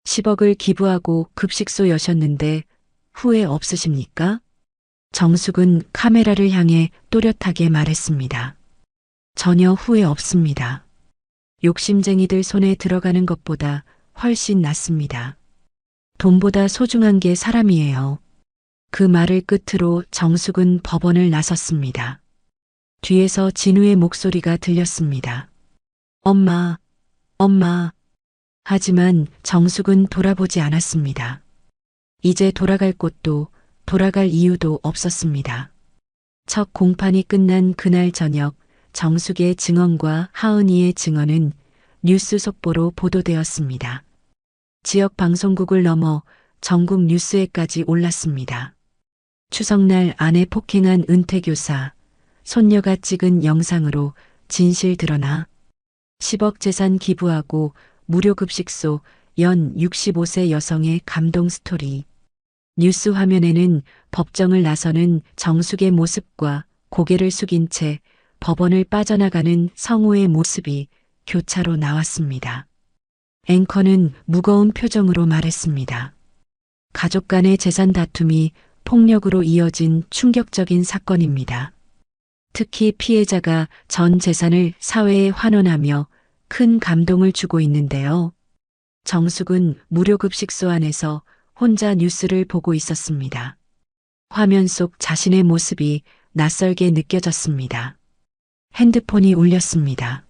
10억을 기부하고 급식소 여셨는데 후회 없으십니까? 정숙은 카메라를 향해 또렷하게 말했습니다. 전혀 후회 없습니다. 욕심쟁이들 손에 들어가는 것보다 훨씬 낫습니다. 돈보다 소중한 게 사람이에요. 그 말을 끝으로 정숙은 법원을 나섰습니다. 뒤에서 진우의 목소리가 들렸습니다. 엄마, 엄마. 하지만 정숙은 돌아보지 않았습니다. 이제 돌아갈 곳도 돌아갈 이유도 없었습니다. 첫 공판이 끝난 그날 저녁 정숙의 증언과 하은이의 증언은 뉴스 속보로 보도되었습니다. 지역 방송국을 넘어 전국 뉴스에까지 올랐습니다. 추석날 아내 폭행한 은퇴교사, 손녀가 찍은 영상으로 진실 드러나 10억 재산 기부하고 무료급식소 연 65세 여성의 감동 스토리. 뉴스 화면에는 법정을 나서는 정숙의 모습과 고개를 숙인 채 법원을 빠져나가는 성우의 모습이 교차로 나왔습니다. 앵커는 무거운 표정으로 말했습니다. 가족 간의 재산 다툼이 폭력으로 이어진 충격적인 사건입니다. 특히 피해자가 전 재산을 사회에 환원하며 큰 감동을 주고 있는데요. 정숙은 무료급식소 안에서 혼자 뉴스를 보고 있었습니다. 화면 속 자신의 모습이 낯설게 느껴졌습니다. 핸드폰이 울렸습니다.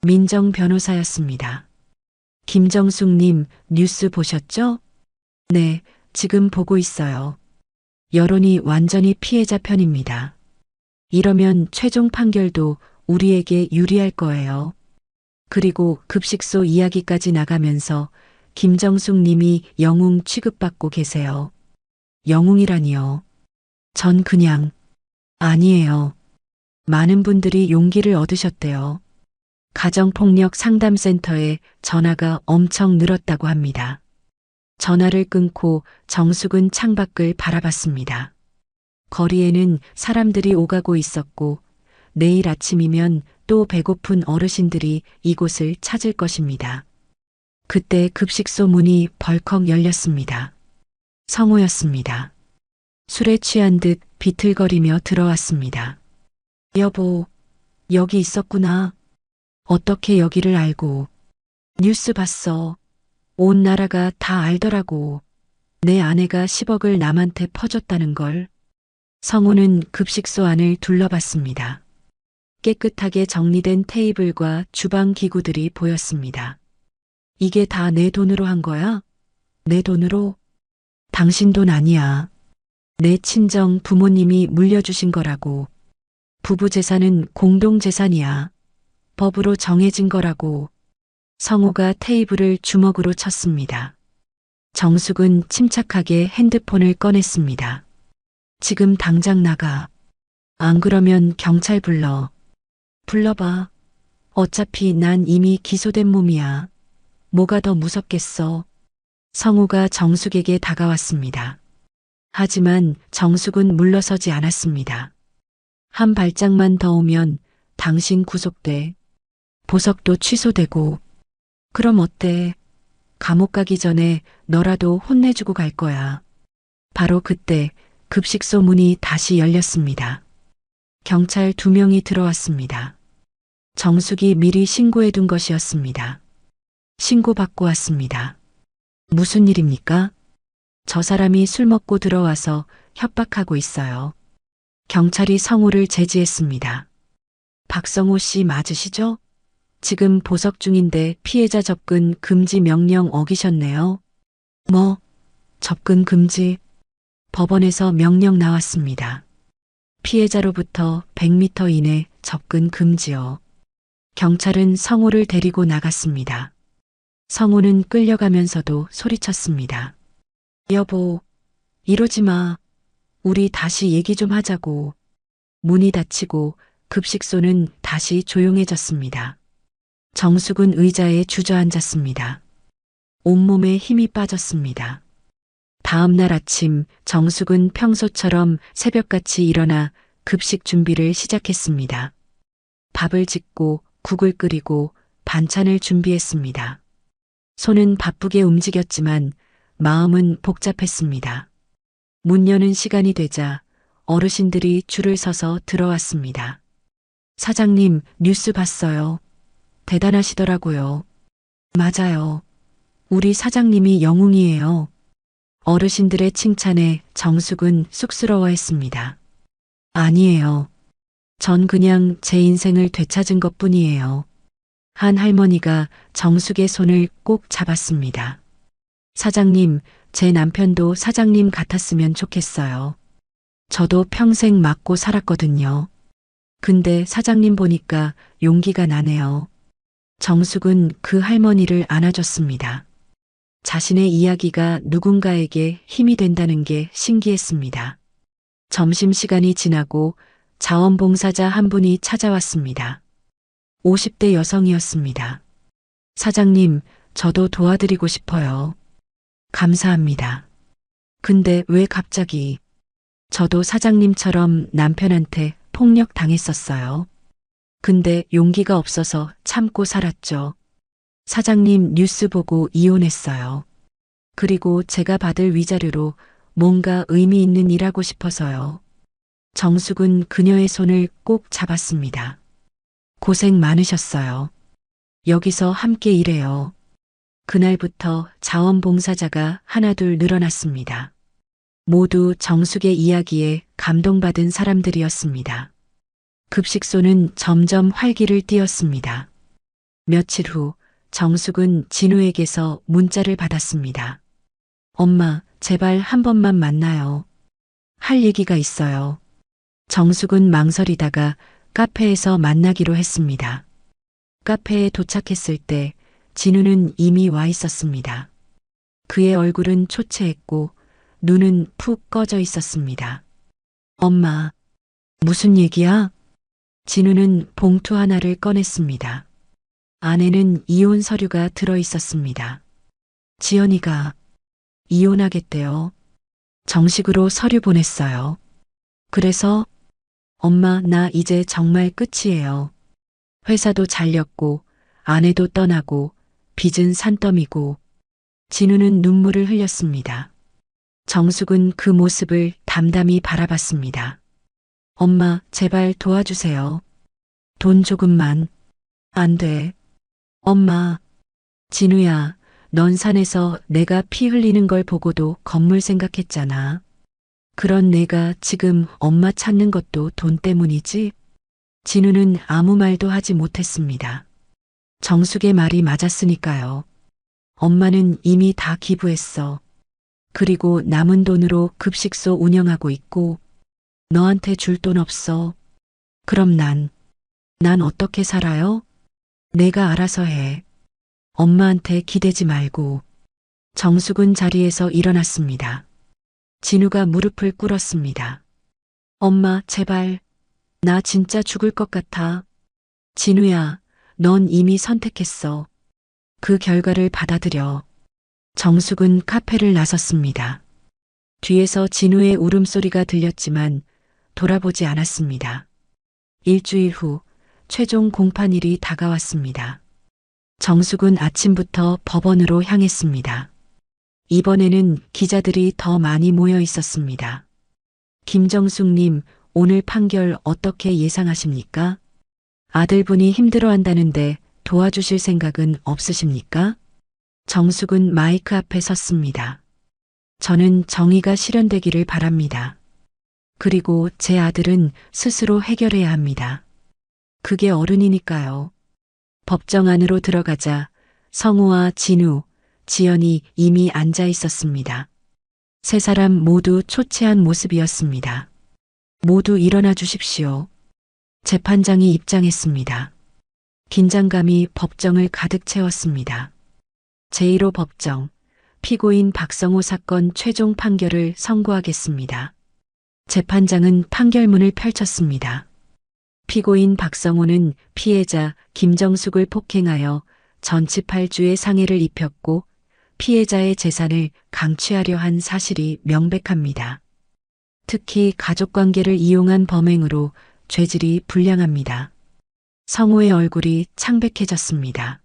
민정 변호사였습니다. 김정숙님, 뉴스 보셨죠? 네, 지금 보고 있어요. 여론이 완전히 피해자 편입니다. 이러면 최종 판결도 우리에게 유리할 거예요. 그리고 급식소 이야기까지 나가면서 김정숙 님이 영웅 취급받고 계세요. 영웅이라니요. 전 그냥, 아니에요. 많은 분들이 용기를 얻으셨대요. 가정폭력 상담센터에 전화가 엄청 늘었다고 합니다. 전화를 끊고 정숙은 창밖을 바라봤습니다. 거리에는 사람들이 오가고 있었고 내일 아침이면 또 배고픈 어르신들이 이곳을 찾을 것입니다. 그때 급식소 문이 벌컥 열렸습니다. 성우였습니다. 술에 취한 듯 비틀거리며 들어왔습니다. 여보, 여기 있었구나. 어떻게 여기를 알고. 뉴스 봤어. 온 나라가 다 알더라고. 내 아내가 10억을 남한테 퍼줬다는 걸. 성우는 급식소 안을 둘러봤습니다. 깨끗하게 정리된 테이블과 주방 기구들이 보였습니다. 이게 다 내 돈으로 한 거야? 내 돈으로? 당신 돈 아니야. 내 친정 부모님이 물려주신 거라고. 부부 재산은 공동 재산이야. 법으로 정해진 거라고. 성우가 테이블을 주먹으로 쳤습니다. 정숙은 침착하게 핸드폰을 꺼냈습니다. 지금 당장 나가. 안 그러면 경찰 불러. 불러봐. 어차피 난 이미 기소된 몸이야. 뭐가 더 무섭겠어. 성우가 정숙에게 다가왔습니다. 하지만 정숙은 물러서지 않았습니다. 한 발짝만 더 오면 당신 구속돼. 보석도 취소되고. 그럼 어때? 감옥 가기 전에 너라도 혼내주고 갈 거야. 바로 그때 급식소 문이 다시 열렸습니다. 경찰 2명이 들어왔습니다. 정숙이 미리 신고해둔 것이었습니다. 신고받고 왔습니다. 무슨 일입니까? 저 사람이 술 먹고 들어와서 협박하고 있어요. 경찰이 성우를 제지했습니다. 박성호 씨 맞으시죠? 지금 보석 중인데 피해자 접근 금지 명령 어기셨네요. 뭐? 접근 금지? 법원에서 명령 나왔습니다. 피해자로부터 100m 이내 접근 금지요. 경찰은 성우를 데리고 나갔습니다. 성우는 끌려가면서도 소리쳤습니다. 여보, 이러지 마. 우리 다시 얘기 좀 하자고. 문이 닫히고 급식소는 다시 조용해졌습니다. 정숙은 의자에 주저앉았습니다. 온몸에 힘이 빠졌습니다. 다음 날 아침 정숙은 평소처럼 새벽같이 일어나 급식 준비를 시작했습니다. 밥을 짓고 국을 끓이고 반찬을 준비했습니다. 손은 바쁘게 움직였지만 마음은 복잡했습니다. 문 여는 시간이 되자 어르신들이 줄을 서서 들어왔습니다. 사장님, 뉴스 봤어요. 대단하시더라고요. 맞아요. 우리 사장님이 영웅이에요. 어르신들의 칭찬에 정숙은 쑥스러워했습니다. 아니에요. 전 그냥 제 인생을 되찾은 것뿐이에요. 한 할머니가 정숙의 손을 꼭 잡았습니다. 사장님, 제 남편도 사장님 같았으면 좋겠어요. 저도 평생 맞고 살았거든요. 근데 사장님 보니까 용기가 나네요. 정숙은 그 할머니를 안아줬습니다. 자신의 이야기가 누군가에게 힘이 된다는 게 신기했습니다. 점심시간이 지나고 자원봉사자 한 분이 찾아왔습니다. 50대 여성이었습니다. 사장님, 저도 도와드리고 싶어요. 감사합니다. 근데 왜 갑자기? 저도 사장님처럼 남편한테 폭력 당했었어요. 근데 용기가 없어서 참고 살았죠. 사장님 뉴스 보고 이혼했어요. 그리고 제가 받을 위자료로 뭔가 의미 있는 일 하고 싶어서요. 정숙은 그녀의 손을 꼭 잡았습니다. 고생 많으셨어요. 여기서 함께 일해요. 그날부터 자원봉사자가 하나둘 늘어났습니다. 모두 정숙의 이야기에 감동받은 사람들이었습니다. 급식소는 점점 활기를 띠었습니다. 며칠 후 정숙은 진우에게서 문자를 받았습니다. 엄마, 제발 한 번만 만나요. 할 얘기가 있어요. 정숙은 망설이다가 카페에서 만나기로 했습니다. 카페에 도착했을 때 진우는 이미 와 있었습니다. 그의 얼굴은 초췌했고 눈은 푹 꺼져 있었습니다. 엄마, 무슨 얘기야? 진우는 봉투 하나를 꺼냈습니다. 안에는 이혼 서류가 들어 있었습니다. 지연이가 이혼하겠대요. 정식으로 서류 보냈어요. 그래서 엄마, 나 이제 정말 끝이에요. 회사도 잘렸고 아내도 떠나고 빚은 산더미고. 진우는 눈물을 흘렸습니다. 정숙은 그 모습을 담담히 바라봤습니다. 엄마, 제발 도와주세요. 돈 조금만. 안 돼. 엄마. 진우야, 넌 산에서 내가 피 흘리는 걸 보고도 건물 생각했잖아. 그런 내가 지금 엄마 찾는 것도 돈 때문이지? 진우는 아무 말도 하지 못했습니다. 정숙의 말이 맞았으니까요. 엄마는 이미 다 기부했어. 그리고 남은 돈으로 급식소 운영하고 있고 너한테 줄 돈 없어. 그럼 난 어떻게 살아요? 내가 알아서 해. 엄마한테 기대지 말고. 정숙은 자리에서 일어났습니다. 진우가 무릎을 꿇었습니다. 엄마, 제발. 나 진짜 죽을 것 같아. 진우야, 넌 이미 선택했어. 그 결과를 받아들여. 정숙은 카페를 나섰습니다. 뒤에서 진우의 울음소리가 들렸지만 돌아보지 않았습니다. 일주일 후 최종 공판일이 다가왔습니다. 정숙은 아침부터 법원으로 향했습니다. 이번에는 기자들이 더 많이 모여 있었습니다. 김정숙님, 오늘 판결 어떻게 예상하십니까? 아들분이 힘들어한다는데 도와주실 생각은 없으십니까? 정숙은 마이크 앞에 섰습니다. 저는 정의가 실현되기를 바랍니다. 그리고 제 아들은 스스로 해결해야 합니다. 그게 어른이니까요. 법정 안으로 들어가자 성우와 진우, 지연이 이미 앉아 있었습니다. 세 사람 모두 초췌한 모습이었습니다. 모두 일어나 주십시오. 재판장이 입장했습니다. 긴장감이 법정을 가득 채웠습니다. 제1호 법정, 피고인 박성호 사건 최종 판결을 선고하겠습니다. 재판장은 판결문을 펼쳤습니다. 피고인 박성호는 피해자 김정숙을 폭행하여 전치 8주의 상해를 입혔고 피해자의 재산을 강취하려 한 사실이 명백합니다. 특히 가족관계를 이용한 범행으로 죄질이 불량합니다. 성호의 얼굴이 창백해졌습니다.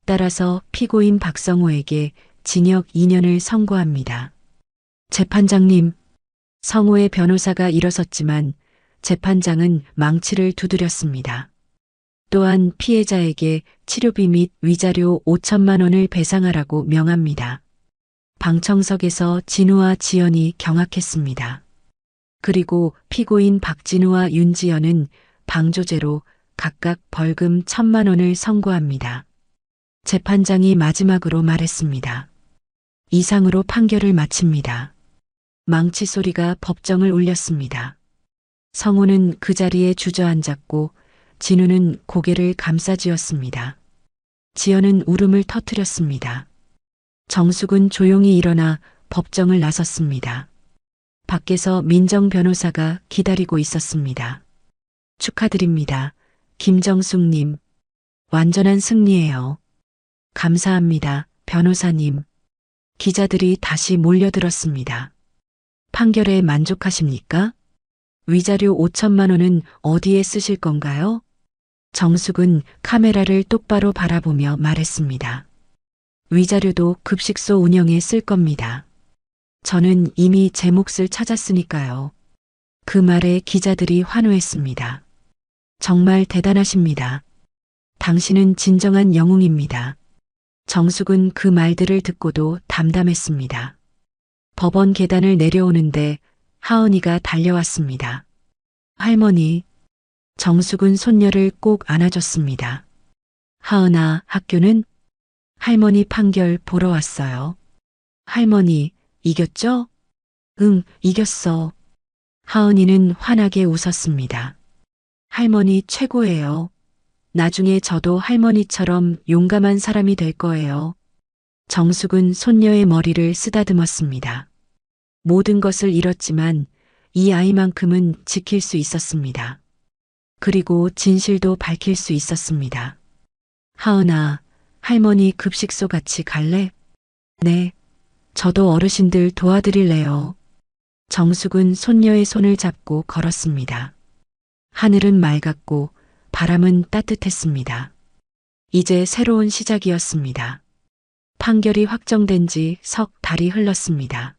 따라서 피고인 박성호에게 징역 2년을 선고합니다. 재판장님, 성호의 변호사가 일어섰지만 재판장은 망치를 두드렸습니다. 또한 피해자에게 치료비 및 위자료 5천만 원을 배상하라고 명합니다. 방청석에서 진우와 지연이 경악했습니다. 그리고 피고인 박진우와 윤지연은 방조제로 각각 벌금 1,000만 원을 선고합니다. 재판장이 마지막으로 말했습니다. 이상으로 판결을 마칩니다. 망치 소리가 법정을 울렸습니다. 성우는 그 자리에 주저앉았고 진우는 고개를 감싸쥐었습니다. 지연은 울음을 터뜨렸습니다. 정숙은 조용히 일어나 법정을 나섰습니다. 밖에서 민정 변호사가 기다리고 있었습니다. 축하드립니다. 김정숙님. 완전한 승리예요. 감사합니다, 변호사님. 기자들이 다시 몰려들었습니다. 판결에 만족하십니까? 위자료 5천만 원은 어디에 쓰실 건가요? 정숙은 카메라를 똑바로 바라보며 말했습니다. 위자료도 급식소 운영에 쓸 겁니다. 저는 이미 제 몫을 찾았으니까요. 그 말에 기자들이 환호했습니다. 정말 대단하십니다. 당신은 진정한 영웅입니다. 정숙은 그 말들을 듣고도 담담했습니다. 법원 계단을 내려오는데 하은이가 달려왔습니다. 할머니. 정숙은 손녀를 꼭 안아줬습니다. 하은아, 학교는? 할머니 판결 보러 왔어요. 할머니, 이겼죠? 응, 이겼어. 하은이는 환하게 웃었습니다. 할머니 최고예요. 나중에 저도 할머니처럼 용감한 사람이 될 거예요. 정숙은 손녀의 머리를 쓰다듬었습니다. 모든 것을 잃었지만 이 아이만큼은 지킬 수 있었습니다. 그리고 진실도 밝힐 수 있었습니다. 하은아, 할머니 급식소 같이 갈래? 네. 저도 어르신들 도와드릴래요. 정숙은 손녀의 손을 잡고 걸었습니다. 하늘은 맑았고 바람은 따뜻했습니다. 이제 새로운 시작이었습니다. 판결이 확정된 지 석 달이 흘렀습니다.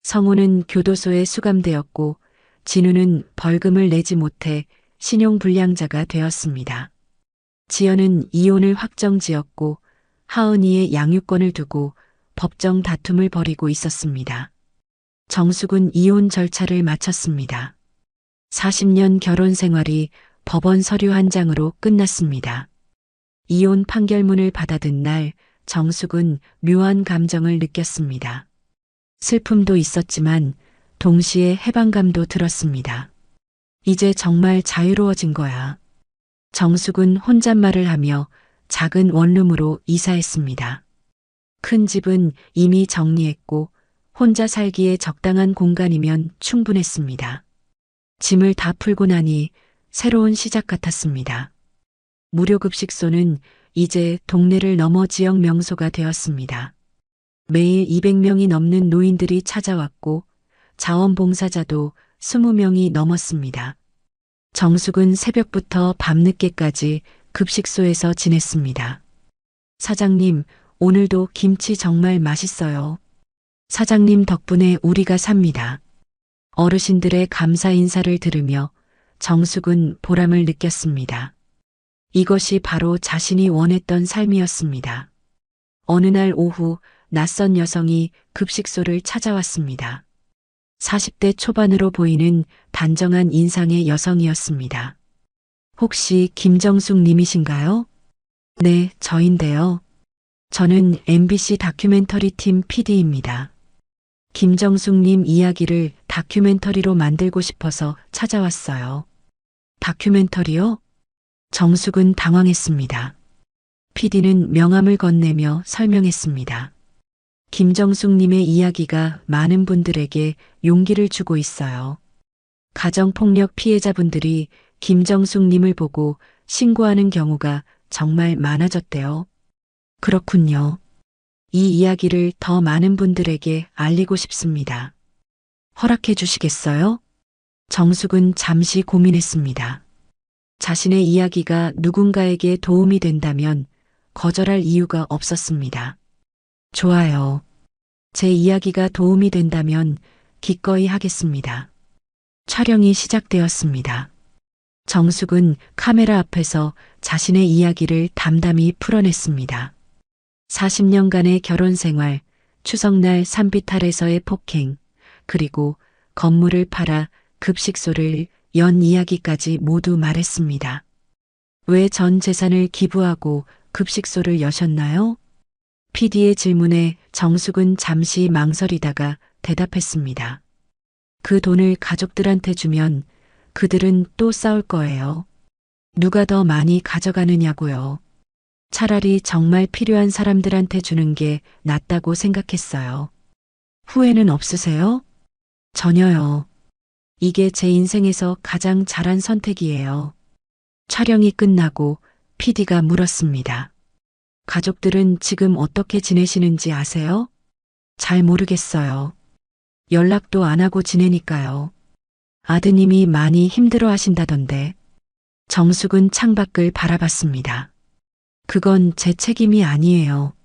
성우는 교도소에 수감되었고 진우는 벌금을 내지 못해 신용불량자가 되었습니다. 지연은 이혼을 확정지었고 하은이의 양육권을 두고 법정 다툼을 벌이고 있었습니다. 정숙은 이혼 절차를 마쳤습니다. 40년 결혼 생활이 법원 서류 한 장으로 끝났습니다. 이혼 판결문을 받아든 날 정숙은 묘한 감정을 느꼈습니다. 슬픔도 있었지만 동시에 해방감도 들었습니다. 이제 정말 자유로워진 거야. 정숙은 혼잣말을 하며 작은 원룸으로 이사했습니다. 큰 집은 이미 정리했고 혼자 살기에 적당한 공간이면 충분했습니다. 짐을 다 풀고 나니 새로운 시작 같았습니다. 무료급식소는 이제 동네를 넘어 지역 명소가 되었습니다. 매일 200명이 넘는 노인들이 찾아왔고 자원봉사자도 20명이 넘었습니다. 정숙은 새벽부터 밤늦게까지 급식소에서 지냈습니다. 사장님, 오늘도 김치 정말 맛있어요. 사장님 덕분에 우리가 삽니다. 어르신들의 감사 인사를 들으며 정숙은 보람을 느꼈습니다. 이것이 바로 자신이 원했던 삶이었습니다. 어느 날 오후 낯선 여성이 급식소를 찾아왔습니다. 40대 초반으로 보이는 단정한 인상의 여성이었습니다. 혹시 김정숙 님이신가요? 네, 저인데요. 저는 MBC 다큐멘터리 팀 PD입니다. 김정숙 님 이야기를 다큐멘터리로 만들고 싶어서 찾아왔어요. 다큐멘터리요? 정숙은 당황했습니다. PD는 명함을 건네며 설명했습니다. 김정숙 님의 이야기가 많은 분들에게 용기를 주고 있어요. 가정폭력 피해자분들이 김정숙 님을 보고 신고하는 경우가 정말 많아졌대요. 그렇군요. 이 이야기를 더 많은 분들에게 알리고 싶습니다. 허락해 주시겠어요? 정숙은 잠시 고민했습니다. 자신의 이야기가 누군가에게 도움이 된다면 거절할 이유가 없었습니다. 좋아요. 제 이야기가 도움이 된다면 기꺼이 하겠습니다. 촬영이 시작되었습니다. 정숙은 카메라 앞에서 자신의 이야기를 담담히 풀어냈습니다. 40년간의 결혼 생활, 추석날 산비탈에서의 폭행, 그리고 건물을 팔아 급식소를 연 이야기까지 모두 말했습니다. 왜 전 재산을 기부하고 급식소를 여셨나요? PD의 질문에 정숙은 잠시 망설이다가 대답했습니다. 그 돈을 가족들한테 주면 그들은 또 싸울 거예요. 누가 더 많이 가져가느냐고요. 차라리 정말 필요한 사람들한테 주는 게 낫다고 생각했어요. 후회는 없으세요? 전혀요. 이게 제 인생에서 가장 잘한 선택이에요. 촬영이 끝나고 PD가 물었습니다. 가족들은 지금 어떻게 지내시는지 아세요? 잘 모르겠어요. 연락도 안 하고 지내니까요. 아드님이 많이 힘들어 하신다던데. 정숙은 창밖을 바라봤습니다. 그건 제 책임이 아니에요.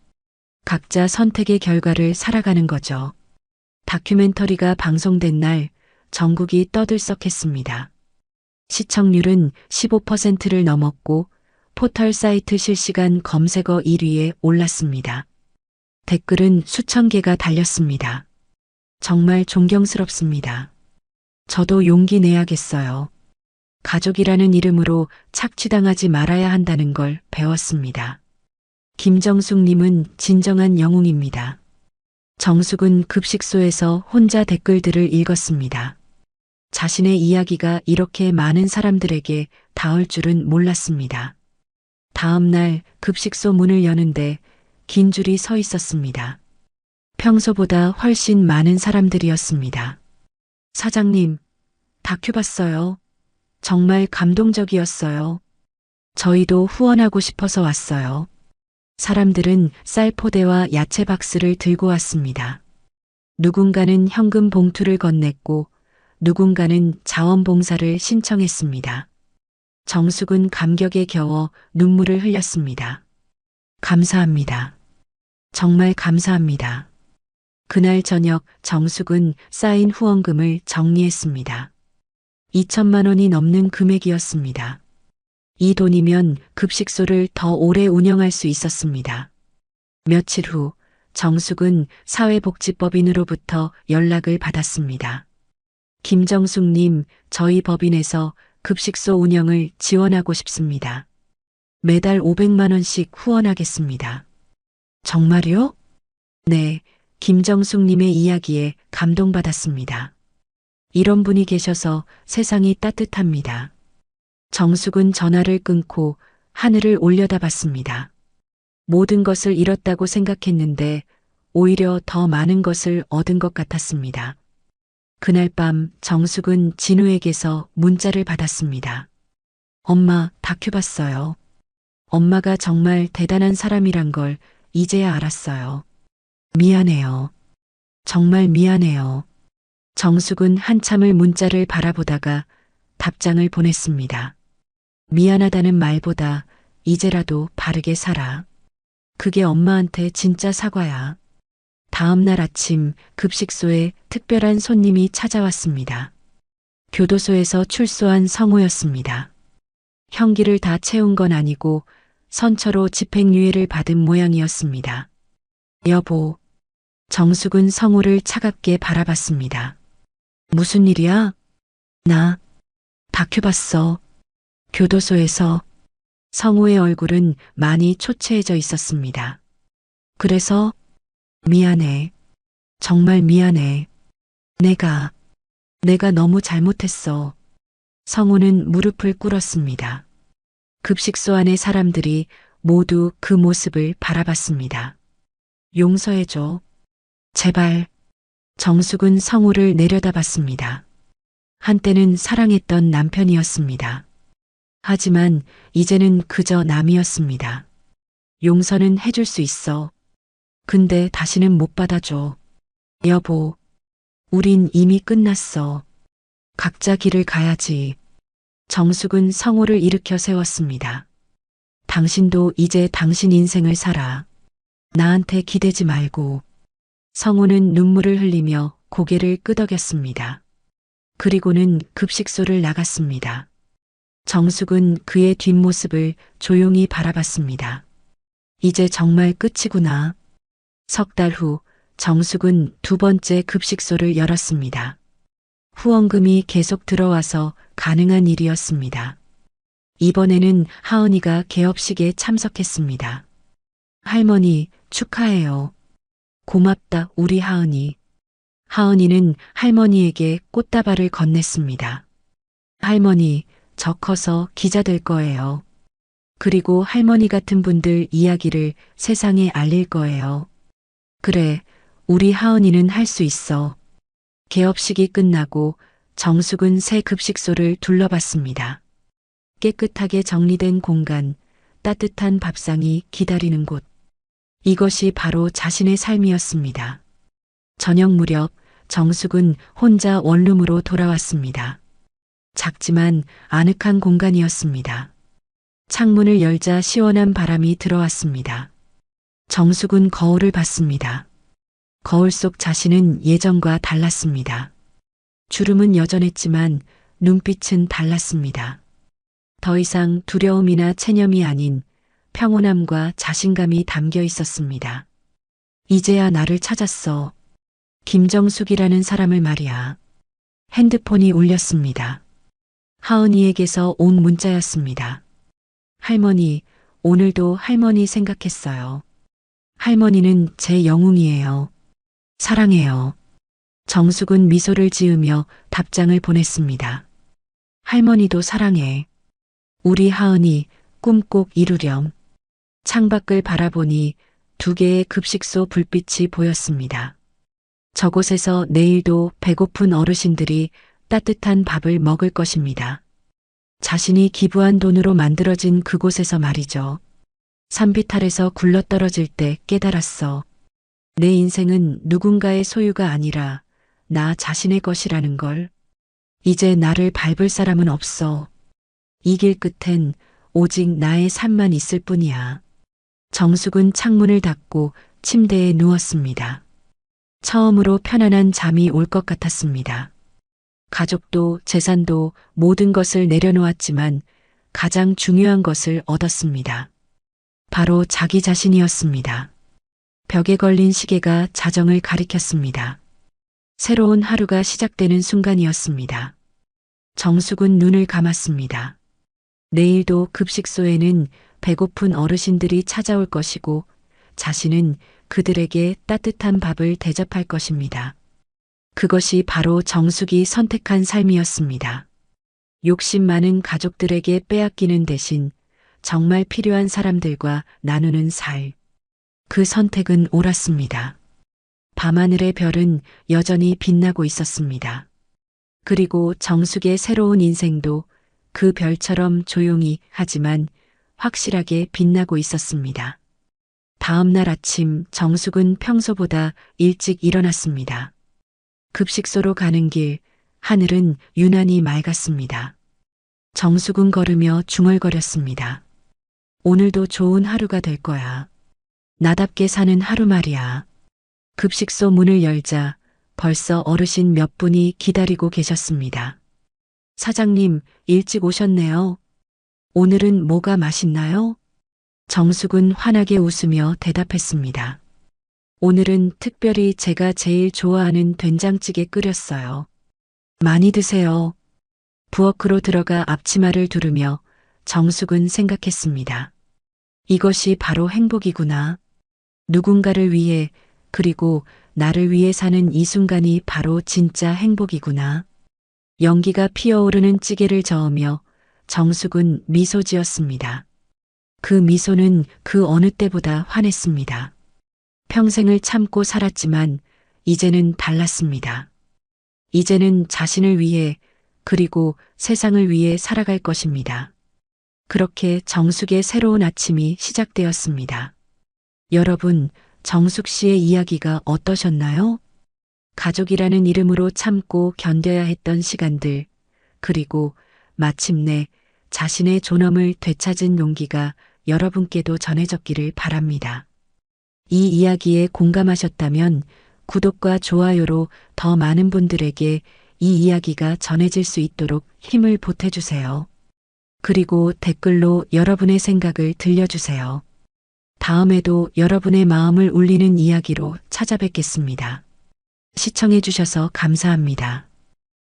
각자 선택의 결과를 살아가는 거죠. 다큐멘터리가 방송된 날 전국이 떠들썩했습니다. 시청률은 15%를 넘었고 포털 사이트 실시간 검색어 1위에 올랐습니다. 댓글은 수천 개가 달렸습니다. 정말 존경스럽습니다. 저도 용기 내야겠어요. 가족이라는 이름으로 착취당하지 말아야 한다는 걸 배웠습니다. 김정숙 님은 진정한 영웅입니다. 정숙은 급식소에서 혼자 댓글들을 읽었습니다. 자신의 이야기가 이렇게 많은 사람들에게 닿을 줄은 몰랐습니다. 다음 날 급식소 문을 여는데 긴 줄이 서 있었습니다. 평소보다 훨씬 많은 사람들이었습니다. 사장님, 다큐 봤어요. 정말 감동적이었어요. 저희도 후원하고 싶어서 왔어요. 사람들은 쌀 포대와 야채 박스를 들고 왔습니다. 누군가는 현금 봉투를 건넸고 누군가는 자원봉사를 신청했습니다. 정숙은 감격에 겨워 눈물을 흘렸습니다. 감사합니다. 정말 감사합니다. 그날 저녁 정숙은 쌓인 후원금을 정리했습니다. 2천만 원이 넘는 금액이었습니다. 이 돈이면 급식소를 더 오래 운영할 수 있었습니다. 며칠 후 정숙은 사회복지법인으로부터 연락을 받았습니다. 김정숙님, 저희 법인에서 급식소 운영을 지원하고 싶습니다. 매달 500만 원씩 후원하겠습니다. 정말요? 네, 김정숙님의 이야기에 감동받았습니다. 이런 분이 계셔서 세상이 따뜻합니다. 정숙은 전화를 끊고 하늘을 올려다봤습니다. 모든 것을 잃었다고 생각했는데 오히려 더 많은 것을 얻은 것 같았습니다. 그날 밤 정숙은 진우에게서 문자를 받았습니다. 엄마, 다큐 봤어요. 엄마가 정말 대단한 사람이란 걸 이제야 알았어요. 미안해요. 정말 미안해요. 정숙은 한참을 문자를 바라보다가 답장을 보냈습니다. 미안하다는 말보다 이제라도 바르게 살아. 그게 엄마한테 진짜 사과야. 다음 날 아침 급식소에 특별한 손님이 찾아왔습니다. 교도소에서 출소한 성우였습니다. 형기를 다 채운 건 아니고 선처로 집행유예를 받은 모양이었습니다. 여보. 정숙은 성우를 차갑게 바라봤습니다. 무슨 일이야? 나 다큐 봤어. 교도소에서. 성우의 얼굴은 많이 초췌해져 있었습니다. 그래서 미안해. 정말 미안해. 내가 너무 잘못했어. 성우는 무릎을 꿇었습니다. 급식소 안의 사람들이 모두 그 모습을 바라봤습니다. 용서해줘. 제발. 정숙은 성우를 내려다봤습니다. 한때는 사랑했던 남편이었습니다. 하지만 이제는 그저 남이었습니다. 용서는 해줄 수 있어. 근데 다시는 못 받아줘. 여보. 우린 이미 끝났어. 각자 길을 가야지. 정숙은 성우를 일으켜 세웠습니다. 당신도 이제 당신 인생을 살아. 나한테 기대지 말고. 성우는 눈물을 흘리며 고개를 끄덕였습니다. 그리고는 급식소를 나갔습니다. 정숙은 그의 뒷모습을 조용히 바라봤습니다. 이제 정말 끝이구나. 석 달 후 정숙은 두 번째 급식소를 열었습니다. 후원금이 계속 들어와서 가능한 일이었습니다. 이번에는 하은이가 개업식에 참석했습니다. 할머니, 축하해요. 고맙다, 우리 하은이. 하은이는 할머니에게 꽃다발을 건넸습니다. 할머니, 저 커서 기자 될 거예요. 그리고 할머니 같은 분들 이야기를 세상에 알릴 거예요. 그래, 우리 하은이는 할 수 있어. 개업식이 끝나고 정숙은 새 급식소를 둘러봤습니다. 깨끗하게 정리된 공간, 따뜻한 밥상이 기다리는 곳. 이것이 바로 자신의 삶이었습니다. 저녁 무렵 정숙은 혼자 원룸으로 돌아왔습니다. 작지만 아늑한 공간이었습니다. 창문을 열자 시원한 바람이 들어왔습니다. 정숙은 거울을 봤습니다. 거울 속 자신은 예전과 달랐습니다. 주름은 여전했지만 눈빛은 달랐습니다. 더 이상 두려움이나 체념이 아닌 평온함과 자신감이 담겨 있었습니다. 이제야 나를 찾았어. 김정숙이라는 사람을 말이야. 핸드폰이 울렸습니다. 하은이에게서 온 문자였습니다. 할머니, 오늘도 할머니 생각했어요. 할머니는 제 영웅이에요. 사랑해요. 정숙은 미소를 지으며 답장을 보냈습니다. 할머니도 사랑해. 우리 하은이 꿈 꼭 이루렴. 창밖을 바라보니 두 개의 급식소 불빛이 보였습니다. 저곳에서 내일도 배고픈 어르신들이 따뜻한 밥을 먹을 것입니다. 자신이 기부한 돈으로 만들어진 그곳에서 말이죠. 산비탈에서 굴러떨어질 때 깨달았어. 내 인생은 누군가의 소유가 아니라 나 자신의 것이라는 걸. 이제 나를 밟을 사람은 없어. 이 길 끝엔 오직 나의 삶만 있을 뿐이야. 정숙은 창문을 닫고 침대에 누웠습니다. 처음으로 편안한 잠이 올 것 같았습니다. 가족도 재산도 모든 것을 내려놓았지만 가장 중요한 것을 얻었습니다. 바로 자기 자신이었습니다. 벽에 걸린 시계가 자정을 가리켰습니다. 새로운 하루가 시작되는 순간이었습니다. 정숙은 눈을 감았습니다. 내일도 급식소에는 배고픈 어르신들이 찾아올 것이고 자신은 그들에게 따뜻한 밥을 대접할 것입니다. 그것이 바로 정숙이 선택한 삶이었습니다. 욕심 많은 가족들에게 빼앗기는 대신 정말 필요한 사람들과 나누는 살. 그 선택은 옳았습니다. 밤하늘의 별은 여전히 빛나고 있었습니다. 그리고 정숙의 새로운 인생도 그 별처럼 조용히 하지만 확실하게 빛나고 있었습니다. 다음 날 아침 정숙은 평소보다 일찍 일어났습니다. 급식소로 가는 길, 하늘은 유난히 맑았습니다. 정숙은 걸으며 중얼거렸습니다. 오늘도 좋은 하루가 될 거야. 나답게 사는 하루 말이야. 급식소 문을 열자 벌써 어르신 몇 분이 기다리고 계셨습니다. 사장님, 일찍 오셨네요. 오늘은 뭐가 맛있나요? 정숙은 환하게 웃으며 대답했습니다. 오늘은 특별히 제가 제일 좋아하는 된장찌개 끓였어요. 많이 드세요. 부엌으로 들어가 앞치마를 두르며 정숙은 생각했습니다. 이것이 바로 행복이구나. 누군가를 위해 그리고 나를 위해 사는 이 순간이 바로 진짜 행복이구나. 연기가 피어오르는 찌개를 저으며 정숙은 미소 지었습니다. 그 미소는 그 어느 때보다 환했습니다. 평생을 참고 살았지만 이제는 달랐습니다. 이제는 자신을 위해 그리고 세상을 위해 살아갈 것입니다. 그렇게 정숙의 새로운 아침이 시작되었습니다. 여러분, 정숙 씨의 이야기가 어떠셨나요? 가족이라는 이름으로 참고 견뎌야 했던 시간들, 그리고 마침내 자신의 존엄을 되찾은 용기가 여러분께도 전해졌기를 바랍니다. 이 이야기에 공감하셨다면 구독과 좋아요로 더 많은 분들에게 이 이야기가 전해질 수 있도록 힘을 보태주세요. 그리고 댓글로 여러분의 생각을 들려주세요. 다음에도 여러분의 마음을 울리는 이야기로 찾아뵙겠습니다. 시청해주셔서 감사합니다.